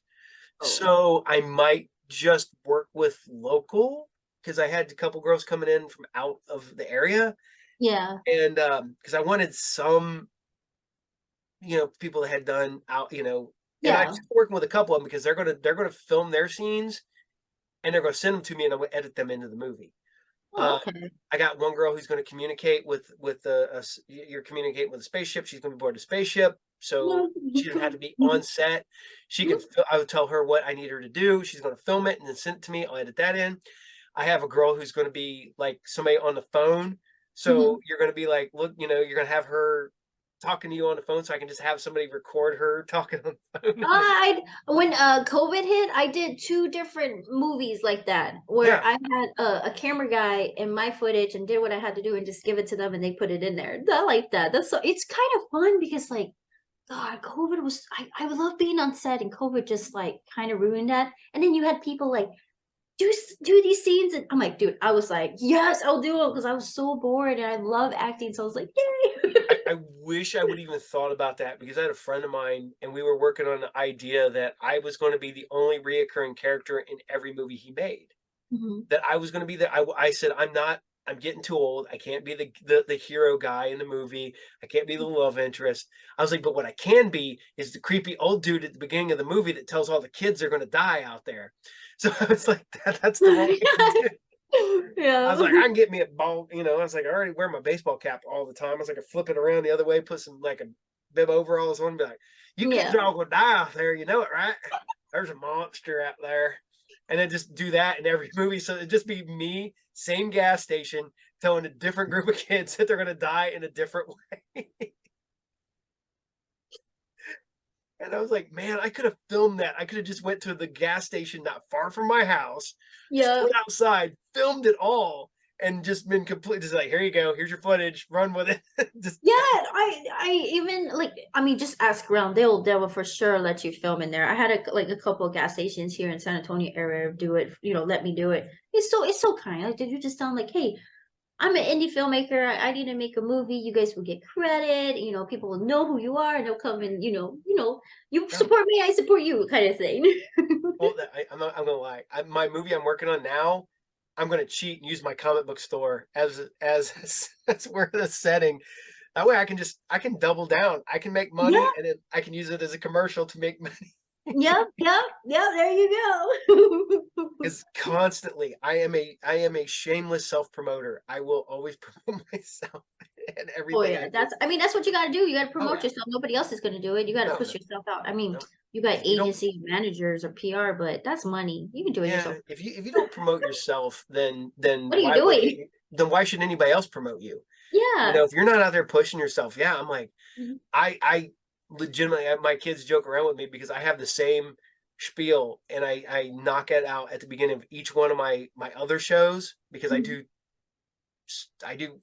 Oh, So I might just work with local because I had a couple girls coming in from out of the area, yeah, and because I wanted some, people that had done out, and I'm yeah. working with a couple of them because they're gonna film their scenes and they're gonna send them to me and I'm gonna edit them into the movie. Oh, Uh, okay. I got one girl who's going to communicate with you're communicating with a spaceship. She's going to be aboard a spaceship, so she doesn't have to be on set. She can. I would tell her what I need her to do. She's going to film it and then send it to me. I'll edit that in. I have a girl who's going to be like somebody on the phone. So Mhm. you're going to be like, look, you're going to have her talking to you on the phone, so I can just have somebody record her talking on the phone. I when COVID hit, I did two different movies like that where Yeah, I had a camera guy in my footage and did what I had to do and just give it to them and they put it in there. I like that. That's so it's kind of fun because like God, COVID was I love being on set and COVID just like kind of ruined that. And then you had people like do these scenes and I'm like, dude, I was like, yes, I'll do it because I was so bored and I love acting. So I was like, yay. I wish I would even thought about that because I had a friend of mine and we were working on the idea that I was going to be the only reoccurring character in every movie he made. Mhm. That I was going to be the. I said I'm not. I'm getting too old. I can't be the hero guy in the movie. I can't be the love interest. I was like, but what I can be is the creepy old dude at the beginning of the movie that tells all the kids they're going to die out there. So I was like, that's the role I can do. I was Yeah. like, I can get me a ball, I was like, I already wear my baseball cap all the time. I was like, I flip it around the other way, put some like a bib overalls on, and be like, you kids Yeah. are all gonna die out there, you know it, right? There's a monster out there. And then just do that in every movie. So it'd just be me, same gas station, telling a different group of kids that they're gonna die in a different way. And I was like, man, I could have filmed that. I could have just went to the gas station not far from my house, Yeah. stood outside, filmed it all, and just been complete. Just like, here you go. Here's your footage. Run with it. Just Yeah, I even like I mean just ask around. They will for sure let you film in there. I had a couple of gas stations here in San Antonio area do it, let me do it. It's so kind. Like did you just tell them like, hey, I'm an indie filmmaker. I need to make a movie. You guys will get credit. People will know who you are and they'll come and you no. support me, I support you kind of thing. Well, I'm not. I'm gonna lie. My movie I'm working on now, I'm gonna cheat and use my comic book store as where the setting. That way, I can double down. I can make money, Yeah, and then I can use it as a commercial to make money. yep, yep, yep. There you go. Because constantly, I am a shameless self promoter. I will always promote myself and Oh everything yeah, I do. I mean that's what you gotta do. You gotta Oh promote yeah, yourself. Nobody else is gonna do it. You gotta no, push no, yourself out. I mean, no. you got If you don't, agency managers or PR, but that's money. You can do it yeah, yourself. if you don't promote yourself, then What are you why would doing? then why should anybody else promote you? Yeah. If you're not out there pushing yourself, yeah, I'm like, Mhm. I legitimately my kids joke around with me because I have the same spiel and I knock it out at the beginning of each one of my other shows because Mhm. I do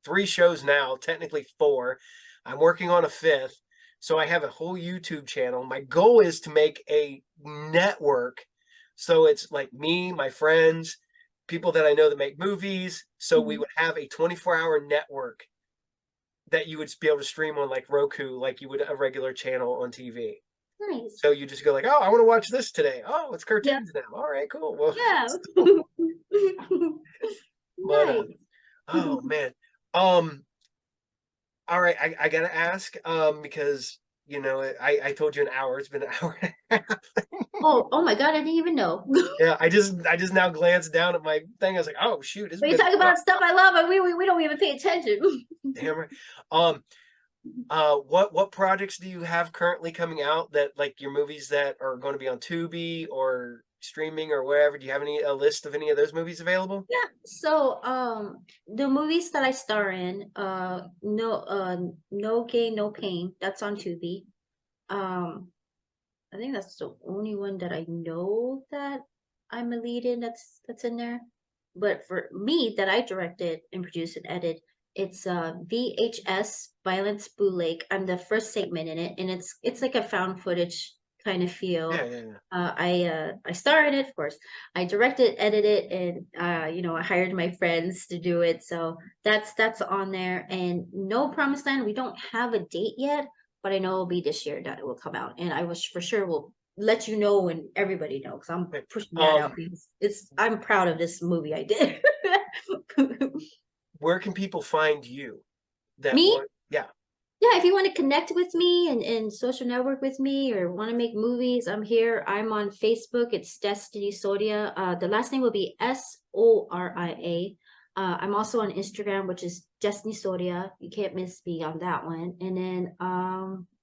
three shows now, technically four. I'm working on a fifth. So I have a whole YouTube channel. My goal is to make a network. So it's like me, my friends, people that I know that make movies. So we Mhm. would have a 24-hour network that you would be able to stream on like Roku, like you would a regular channel on TV. Nice. So you just go like, oh, I want to watch this today. Oh, it's Yeah. cartoons now. All right, cool. Well, Yeah. but Nice. oh man. Um, all right, I gotta ask, because I told you an hour. It's been an hour and a half. Oh my God, I didn't even know. Yeah, I just now glanced down at my thing. I was like, oh shoot, it's When you been talk a while. about stuff I love, and we don't even pay attention. Damn right. Um, what projects do you have currently coming out that like your movies that are going to be on Tubi or streaming or wherever? Do you have a list of any of those movies available? Yeah. So, the movies that I star in, No Gain, No Pain, that's on Tubi. Um, I think that's the only one that I know that I'm a lead in that's in there. But for me, that I directed and produced and edited, it's VHS Violence Boo Lake. I'm the first segment in it, and it's like a found footage. kind of feel. Yeah, yeah, yeah. I starred in it, of course. I directed, edited, and I hired my friends to do it. So that's on there. And No Promised Land, we don't have a date yet, but I know it'll be this year that it will come out. And I was for sure will let you know and everybody know because I'm Okay. pushing that out because I'm proud of this movie I did. Where can people find you that Me? want? Yeah. Yeah, if you want to connect with me and social network with me or want to make movies, I'm here. I'm on Facebook. It's Destiny Soria. The last name will be Soria. I'm also on Instagram, which is Destiny Soria. You can't miss me on that one. And then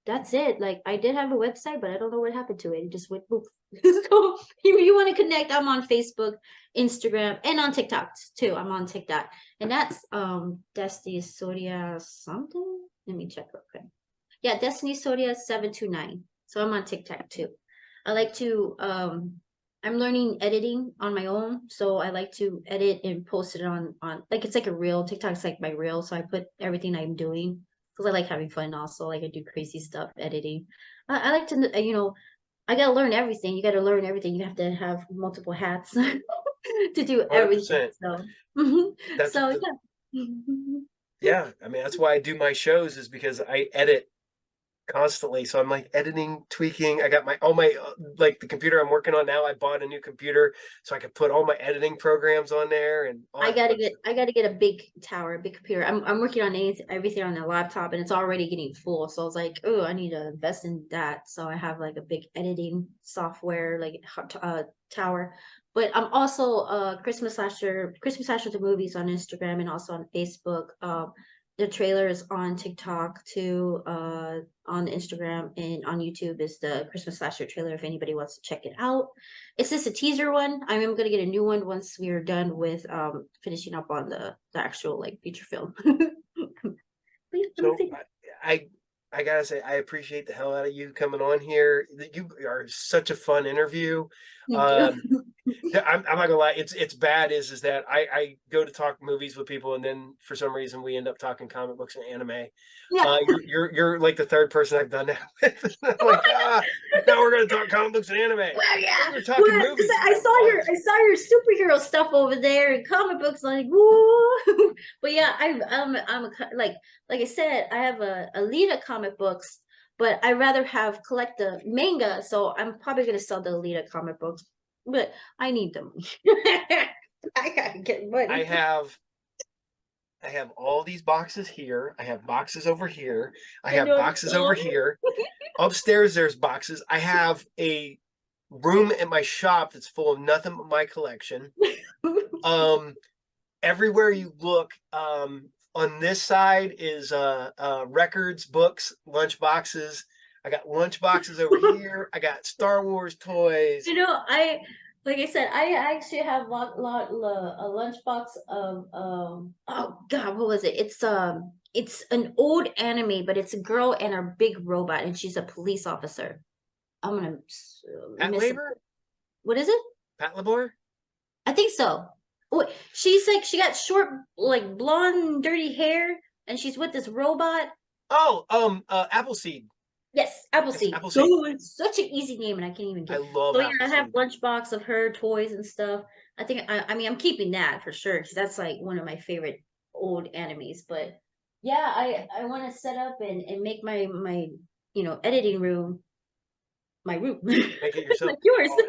that's it. Like I did have a website, but I don't know what happened to it. It just went poof. So if you want to connect, I'm on Facebook, Instagram, and on TikTok too. I'm on TikTok. And that's Destiny Soria something. Let me check real quick. Yeah, Destiny Soria 729. So I'm on TikTok too. I like to I'm learning editing on my own. So I like to edit and post it on like it's like a reel. TikTok's like my reel. So I put everything I'm doing because I like having fun also. Like I do crazy stuff editing. I like to I gotta learn everything. You gotta learn everything. You have to have multiple hats to do everything. 100%. So That's so the, yeah. yeah. I mean, that's why I do my shows is because I edit constantly. So I'm like editing, tweaking. I got my all my like the computer I'm working on now. I bought a new computer so I could put all my editing programs on there and all that fun stuff. I gotta get a big tower, a big computer. I'm working on everything on a laptop and it's already getting full. So I was like, oh, I need to invest in that. So I have like a big editing software, like tower. But I'm also Christmas Slasher the movies on Instagram and also on Facebook. The trailers on TikTok too, on Instagram and on YouTube is the Christmas Slasher trailer if anybody wants to check it out. It's just a teaser one. I am gonna get a new one once we are done with finishing up on the actual like feature film. So I I gotta say I appreciate the hell out of you coming on here. You are such a fun interview. Thank you. Um, I'm not gonna lie. It's bad is that I go to talk movies with people and then for some reason we end up talking comic books and anime. Yeah. You're like the third person I've done that with. I'm like now we're gonna talk comic books and anime. Well, yeah. We're talking Well, 'cause movies. I saw your superhero stuff over there and comic books like woo. But yeah, like I said, I have a Alita comic books, but I rather have collect the manga, so I'm probably gonna sell the Alita comic books. But I need them. I gotta get I money. have I have all these boxes here. I have boxes over here. I I have know. boxes over here. Upstairs, there's boxes. I have a room at my shop that's full of nothing but my collection. Um, Everywhere you look, on this side is records, books, lunch boxes. I got lunch boxes over here. I got Star Wars toys. I like I said, I actually have a lunchbox of oh god, what was it? It's an old anime, but it's a girl and her big robot, and she's a police officer. I'm gonna Pat miss it. Labor? What is it? Pat Labor? I think so. Wait, she's like she got short, like blonde, dirty hair, and she's with this robot. Oh, Appleseed. Yes, Yes, Appleseed. Appleseed. Oh, it's such an easy name, and I can't even I get. love So yeah, I have Appleseed. lunchbox of her toys and stuff. I mean, I'm keeping that for sure because that's like one of my favorite old animes. But yeah, I want to set up and make my editing room my room Make it yourself. like yours. Oh,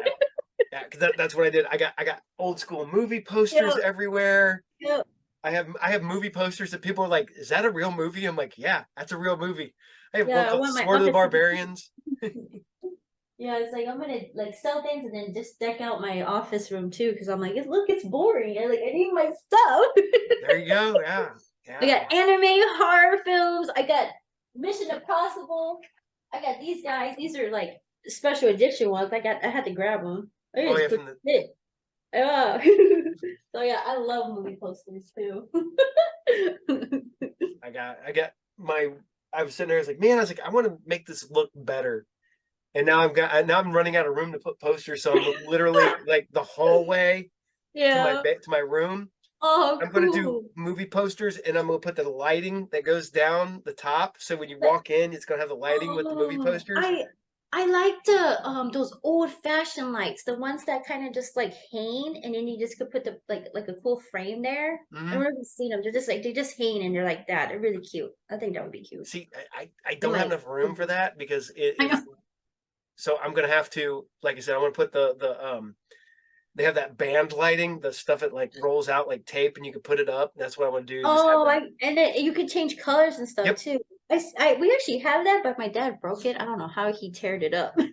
yeah, because that's what I did. I got old school movie posters Yeah, everywhere. yeah, I have movie posters that people are like, "Is that a real movie?" I'm like, "Yeah, that's a real movie." I have one yeah. I called want my Sword of the office. Barbarians. Yeah, it's like I'm gonna like sell things and then just deck out my office room too because I'm like, look, it's boring. I need my stuff. There you go. Yeah, I yeah. got anime horror films. I got Mission Impossible. I got these guys. These are like special edition ones. I had to grab them. I Oh just yeah, put from the it. Yeah. So yeah, I love movie posters too. I got my. I was sitting there. I was like, man, I was like, I want to make this look better. And now I'm running out of room to put posters. So I'm literally like the hallway to my Yeah. bed to my room. Oh, I'm gonna do cool. movie posters and I'm gonna put the lighting that goes down the top. So when you walk in, it's gonna have the lighting with the movie Oh, posters. I like the those old fashioned lights, the ones that kind of just like hang, and then you just could put the like a cool frame there. I Hmm. don't know if you've seen them. They're just like they just hang and they're like that. They're really cute. I think that would be cute. See, I And don't have like, enough room for that because it I is. know. So I'm gonna have to, like I said, I want to put the. They have that band lighting, the stuff that like rolls out like tape, and you can put it up. That's what I want to do. Just have Oh, that. I and then you could change colors and stuff Yep. too. We actually have that, but my dad broke it. I don't know how he teared it up. I'm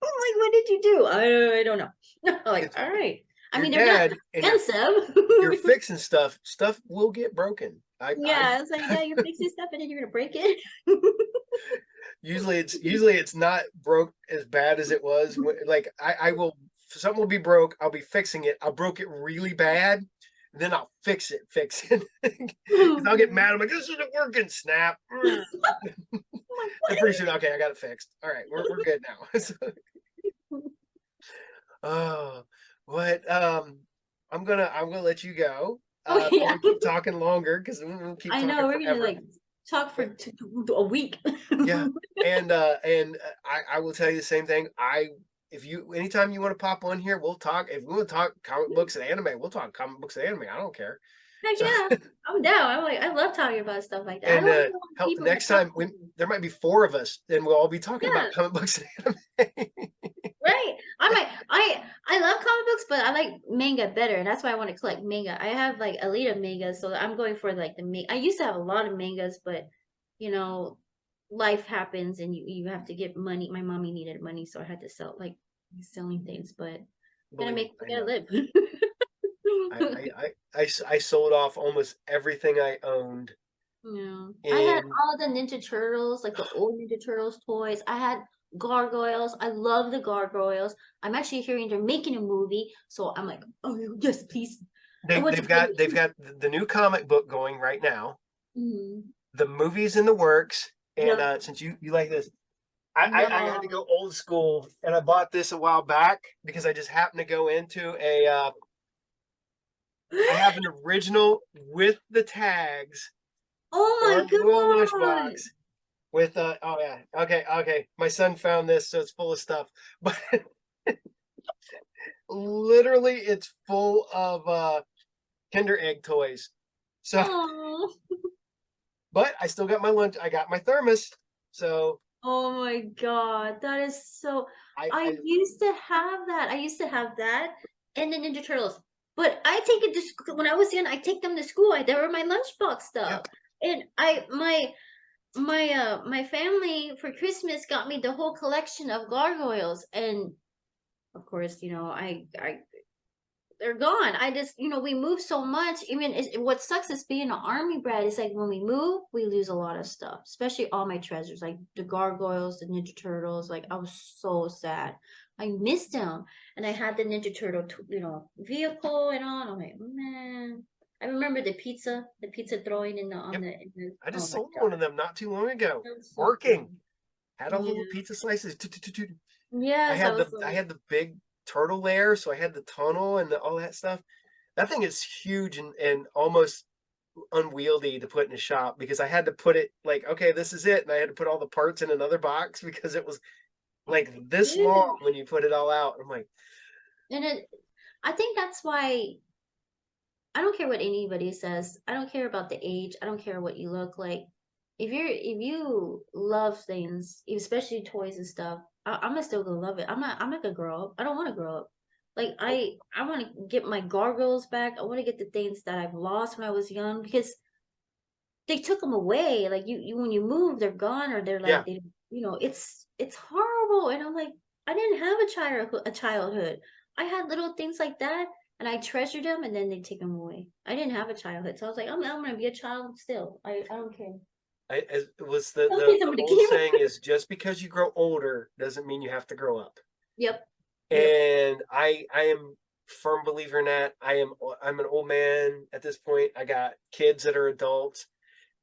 like, what did you do? I don't know. I'm like, It's all right. I your mean, they're not dad, and expensive. you're fixing stuff. Stuff will get broken. Yeah, it's like, yeah, you're fixing stuff and then you're gonna break it. usually it's not broke as bad as it was. Like I will, something will be broke. I'll be fixing it. I broke it really bad, and then I'll fix it, because I'll get mad. I'm like, this isn't working. Snap. And pretty soon, okay, I got it fixed. All right, we're good now. So, oh, what I'm gonna let you go. Oh I don't yeah, want to keep talking longer because we'll keep I talking know. We're gonna forever. like talk for Yeah, a week. yeah. And I will tell you the same thing. I If you anytime you want to pop on here, we'll talk. If we want to talk comic books and anime, we'll talk comic books and anime. I don't care. Heck So yeah, I'm down. I'm like, I love talking about stuff like that. I and don't know help people next that talk time like we me. there might be four of us, and we'll all be talking about Yeah, comic books and anime. right. I like I love comic books, but I like manga better. And that's why I want to collect manga. I have like Alita mangas, so I'm going for like the manga. I used to have a lot of mangas, but you know, life happens and you have to get money. My mommy needed money, so I had to sell like selling things, but gotta Believe me, we I gotta know. live. I sold off almost everything I owned Yeah. I had in. all the Ninja Turtles, like the old Ninja Turtles toys. I had gargoyles. I love the gargoyles. I'm actually hearing they're making a movie, so I'm like, oh yes, please. I want to They've play got they've it. got the new comic book going right now. Mhm. The movie's in the works, and Yep. since you like this, I had to No. go old school, and I bought this a while back because I just happened to go into a. I have an original with the tags Oh my gargoyle God. lunchbox with oh yeah, okay, my son found this, so it's full of stuff, but literally it's full of Kinder Egg toys. So, Oh. but I still got my lunch. I got my thermos. So Oh my God. That is so I I used to have that. I used to have that and the Ninja Turtles. But I take it to school when I was young, I take them to school. They were my lunchbox yeah. stuff. And my family for Christmas got me the whole collection of gargoyles, and of course, I they're gone. I just, we move so much. Even what sucks is being an army brat. It's like when we move, we lose a lot of stuff, especially all my treasures, like the gargoyles, the Ninja Turtles. Like I was so sad. I missed them, and I had the Ninja Turtle, vehicle and all. And I'm like, man. I remember the pizza throwing in the on Yep. the. I Oh just my sold one God, of them not too long ago. that was so Working. cool. Had all the little Yeah. pizza slices. Yes, I was I like, had the big turtle lair, so I had the tunnel and all that stuff. That thing is huge and almost unwieldy to put in a shop because I had to put it like, okay, this is it, and I had to put all the parts in another box because it was like this long yeah. when you put it all out. I'm like, And I think that's why I don't care what anybody says. I don't care about the age. I don't care what you look like. If you love things, especially toys and stuff, I'm gonna still gonna love it. I'm not gonna grow up. I don't want to grow up. Like nope, I want to get my gargoyles back. I want to get the things that I've lost when I was young because they took them away. Like you when you move, they're gone or they're yeah. like it's horrible. And I'm like, I didn't have a childhood. I had little things like that, and I treasured them, and then they take them away. I didn't have a childhood, so I was like, I'm gonna be a child still. I don't care. It was Some kids I'm the gonna old keep. saying is just because you grow older doesn't mean you have to grow up. Yep. Yep. And I am firm believer in that. I'm an old man at this point. I got kids that are adults,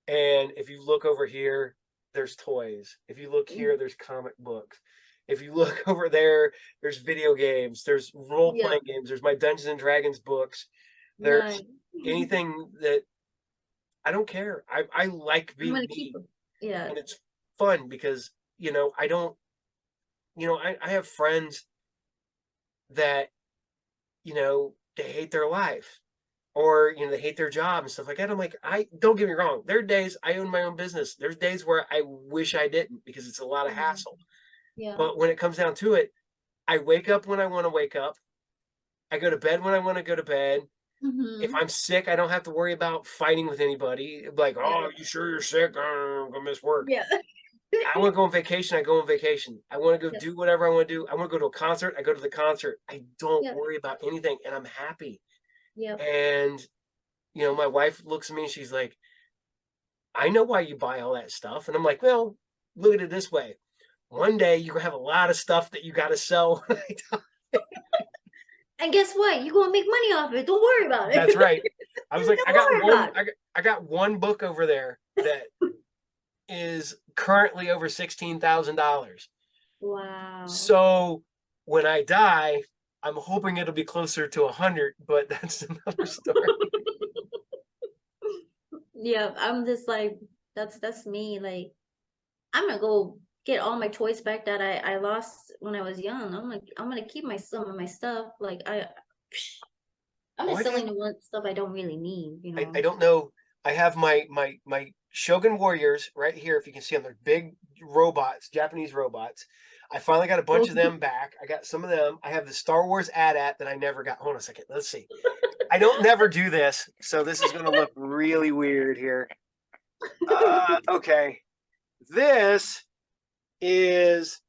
and if you look over here, there's toys. If you look here, there's comic books. If you look over there, there's video games. There's role Yep. playing games. There's my Dungeons and Dragons books. There's Nice. anything that I don't care. I like I'm being gonna keep me, them. Yeah. and it's fun because I don't. I have friends that, they hate their life, or they hate their job and stuff like that. I'm like, I don't get me wrong. There are days I own my own business. There's days where I wish I didn't because it's a lot of Yeah. hassle. Yeah. But when it comes down to it, I wake up when I want to wake up. I go to bed when I want to go to bed. If Mm-hmm. I'm sick, I don't have to worry about fighting with anybody. Like, Yeah. oh, you sure you're sick? I'm gonna miss work. Yeah. I want to go on vacation. I go on vacation. I want to go Yep. do whatever I want to do. I want to go to a concert. I go to the concert. I don't Yep. worry about anything, and I'm happy. Yep. And my wife looks at me and she's like, I know why you buy all that stuff. And I'm like, well, look at it this way. One day you're gonna have a lot of stuff that you gotta sell. And guess what? You're gonna make money off it. Don't worry about it. That's right. I was like, Don't worry about it. I got one book over there that is currently over $16,000. Wow. So when I die, I'm hoping it'll be closer to 100, but that's another story. Yeah, I'm just like, that's me. Like, I'm gonna go get all my toys back that I lost when I was young. I'm gonna keep my some of my stuff. Like I'm Oh, just selling the one stuff I don't really need, you I know. don't know. I have my Shogun Warriors right here. If you can see them, they're big robots, Japanese robots. I finally got a bunch of them back. I got some of them. I have the Star Wars AT-AT that I never got. Hold on a second. Let's see. I don't never do this, so this is going to look really weird here. Okay. This is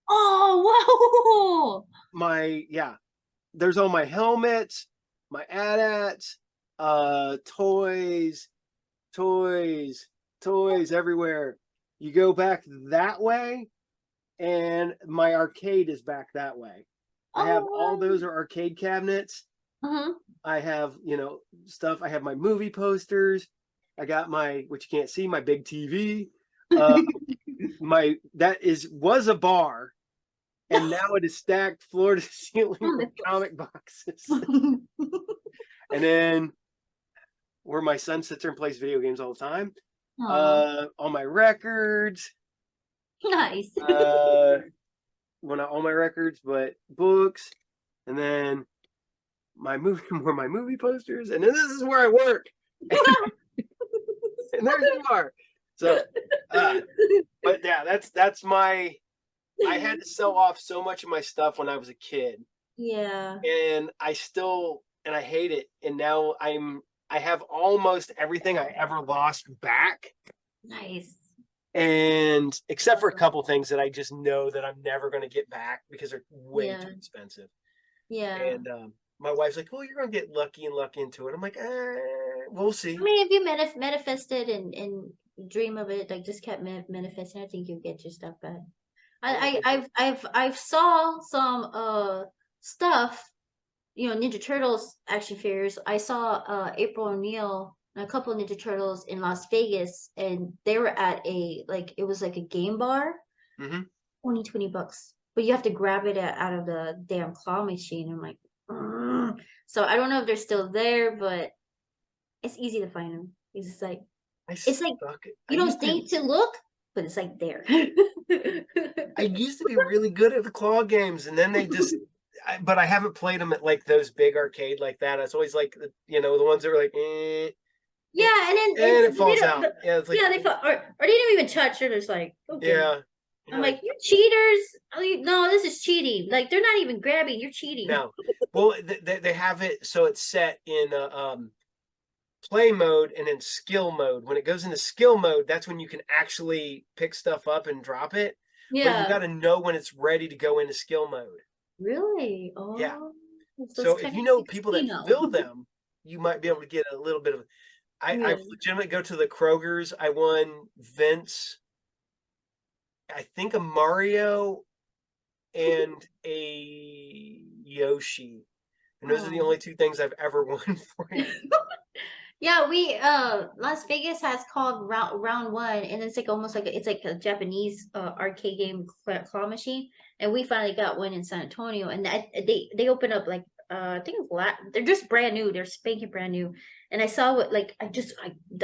Oh, yeah. There's all my helmets, my AT-ATs, toys, toys, toys everywhere. You go back that way, and my arcade is back that way. I have all wow. those are arcade cabinets. Uh-huh. I have, stuff. I have my movie posters. I got my, which you can't see, my big TV. Uh, my that is was a bar, and now it is stacked floor to ceiling with comic boxes. And then where my son sits there and plays video games all the time. Aw, All my records, nice. well, not all my records, but books, and then my movie, more my movie posters, and then this is where I work. And there you are. So, but yeah, that's my. I had to sell off so much of my stuff when I was a kid, Yeah, and I hate it. And now I have almost everything I ever lost back, nice. and except for a couple things that I just know that I'm never going to get back because they're way Yeah, too expensive. yeah. And my wife's like, "Well, you're going to get lucky and luck into it." I'm like, we'll I see. mean, if you manifested and dream of it, like just kept manifesting, I think you'll get your stuff back. I don't think so. I've saw some stuff, Ninja Turtles action figures. I saw April O'Neil and a couple of Ninja Turtles in Las Vegas, and they were at it was like a game bar, Mm-hmm. 20 bucks. But you have to grab it out of the damn claw machine. I'm like, "Ugh." So I don't know if they're still there, but it's easy to find them. I It's like suck. you don't think to look, but it's like there. I used to be really good at the claw games, and then they just. But I haven't played them at like those big arcade like that. It's always like the ones that are like, Yeah, and then and it they falls don't. out. Yeah, it's like, Yeah, they felt, or they don't even touch it. It's like okay. yeah. You're I'm like, like, you cheaters! No, this is cheating. Like they're not even grabbing. You're cheating. no. Well, they have it so it's set in play mode and in skill mode. When it goes into skill mode, that's when you can actually pick stuff up and drop it. But you got Yeah. to know when it's ready to go into skill mode. Really? Yeah. Oh, so it's So if kind of you know people that casino. fill them, you might be able to get a little bit of. I Yeah. legitimately go to the Kroger's. I won Vince, I think a Mario and a Yoshi. And those are the Oh. only two things I've ever won for him. Yeah, we Las Vegas has called round one, and it's like almost like it's like a Japanese arcade game claw machine, and we finally got one in San Antonio, and they opened up like I think it's they're just brand new, they're spanking brand new, and I saw what like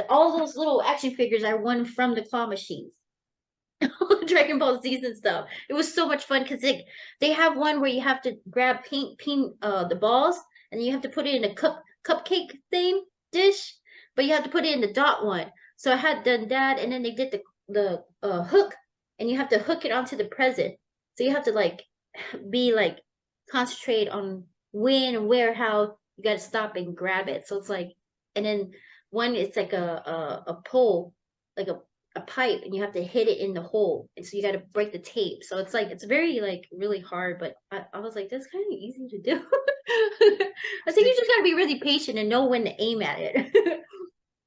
all those little action figures I won from the claw machines. Dragon Ball Z's and stuff. It was so much fun because they have one where you have to grab paint the balls and you have to put it in a cupcake thing dish, but you have to put it in the dot one. So I had done that, and then they did the hook, and you have to hook it onto the present. So you have to like be like concentrate on when and where how you got to stop and grab it. So it's like, and then one it's like a pole, like a pipe, and you have to hit it in the hole, and so you got to break the tape. So it's like it's very like really hard, but I was like, that's kind of easy to do. I think you just got to be really patient and know when to aim at it.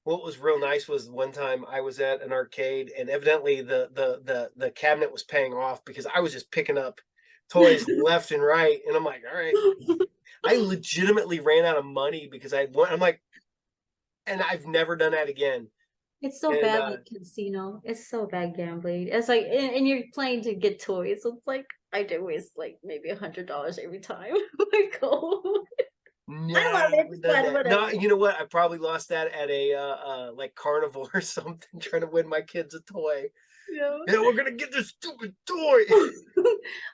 What was real nice was one time I was at an arcade, and evidently the cabinet was paying off because I was just picking up toys left and right, and I'm like, all right. I legitimately ran out of money because I'm like, and I've never done that again. It's so And bad like casino. It's so bad gambling. It's like and you're playing to get toys. So it's like I do waste like maybe $100 every time I go. I love it. never It's done fun, that. No, whatever. you know what? I probably lost that at a like carnival or something, trying to win my kids a toy. Yeah. Yeah, we're gonna get this stupid toy.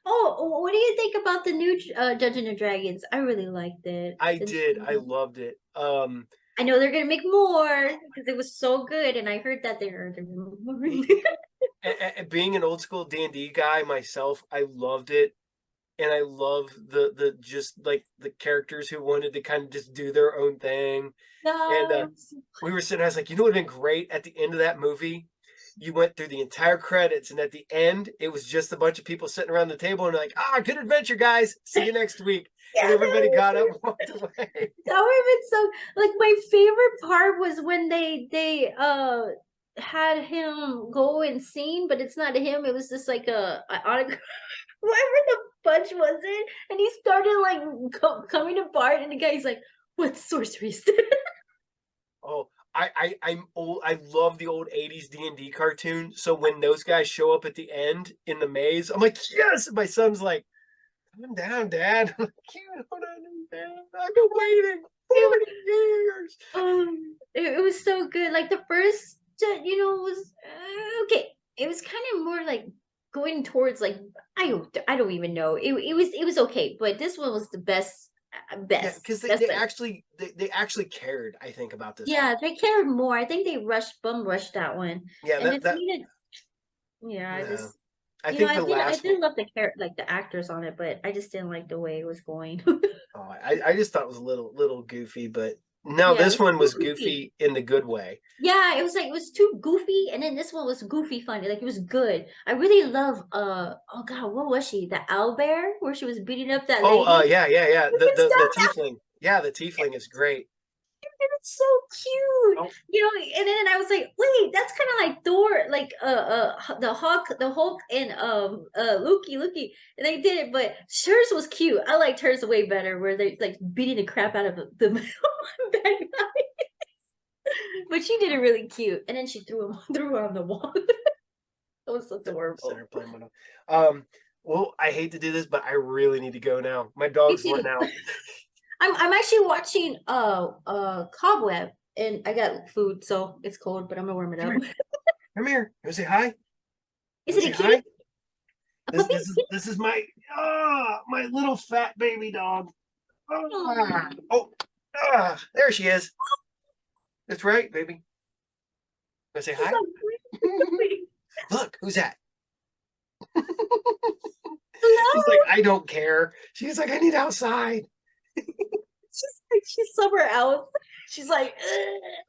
Oh, what do you think about the new Dungeons and Dragons? I really liked it. I did. I loved it. I know they're gonna make more because it was so good, and I heard that they're doing more. Being an old school D&D guy myself, I loved it. And I love the just like the characters who wanted to kind of just do their own thing. And Yes. we were sitting, I was like, you know what would have been great at the end of that movie? You went through the entire credits, and at the end, it was just a bunch of people sitting around the table and like, good adventure, guys. See you next week. Yeah, And everybody got up and walked away. that would have been so like my favorite part was when they had him go and sing, but it's not him, it was just like a autograph. Whoever the fudge was it, and he started like coming apart, and the guy's like, "What sorcery is this?" Oh, I'm old. I love the old 80s D&D cartoon. So when those guys show up at the end in the maze, I'm like, yes. And my son's like, calm down, Dad. I'm like, you don't understand. I've been waiting 40 years. It was so good. Like the first, was okay. It was kind of more like going towards like I don't even know. It was okay, but this one was the best, Yeah, best, because best, they best. actually they actually cared, I think, about this one. Yeah, they cared more. I think they bum rushed that one, Yeah, and that this that needed. Yeah, I yeah. just I think the I last one. did love like the actors on it, but I just didn't like the way it was going. Oh, I just thought it was a little goofy, but no, Yeah, it this was one too was goofy. goofy in the good way. Yeah, it was like it was too goofy, and then this one was goofy funny. Like it was good. I really love oh god, what was she? The owlbear where she was beating up that Oh, lady? yeah. You The can the the stop that. tiefling. Yeah, the tiefling is great. It's so cute. Oh, And then I was like, wait, that's kind of like Thor, like the Hulk and Loki. And they did it, but hers was cute. I liked hers way better, where they like beating the crap out of the bad guy. But she did it really cute. And then she threw her on the wall. That was so adorable. center playing one. Well, I hate to do this, but I really need to go now. My Me dog's wanting too. out. I'm actually watching Cobweb, and I got food, so it's cold, but I'm gonna warm it Come up. here. Come here. You wanna say hi? You Is wanna it a say kitty? hi? A This puppy? this is this is my little fat baby dog. Oh, There she is. That's right, baby. Wanna say she's hi? so pretty. Look, who's that? She's like, Hello. I don't care. She's like, I need outside. She's somewhere else. She's like,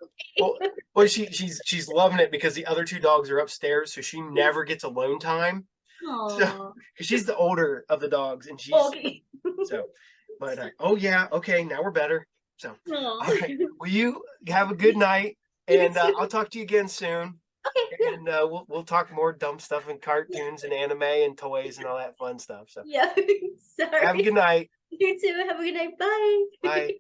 okay. Well, well, she's loving it because the other two dogs are upstairs, so she never gets alone time. So, Oh, 'cause she's the older of the dogs, and she's okay. so. But oh yeah, okay, now we're better. So, all Oh, right. Well, you have a good night, you and too. I'll talk to you again soon. Okay, yeah, And we'll talk more dumb stuff and yeah, cartoons and anime and toys and all that fun stuff. So, yeah. have a Sorry. good night. You too. Have a good night. Bye. Bye.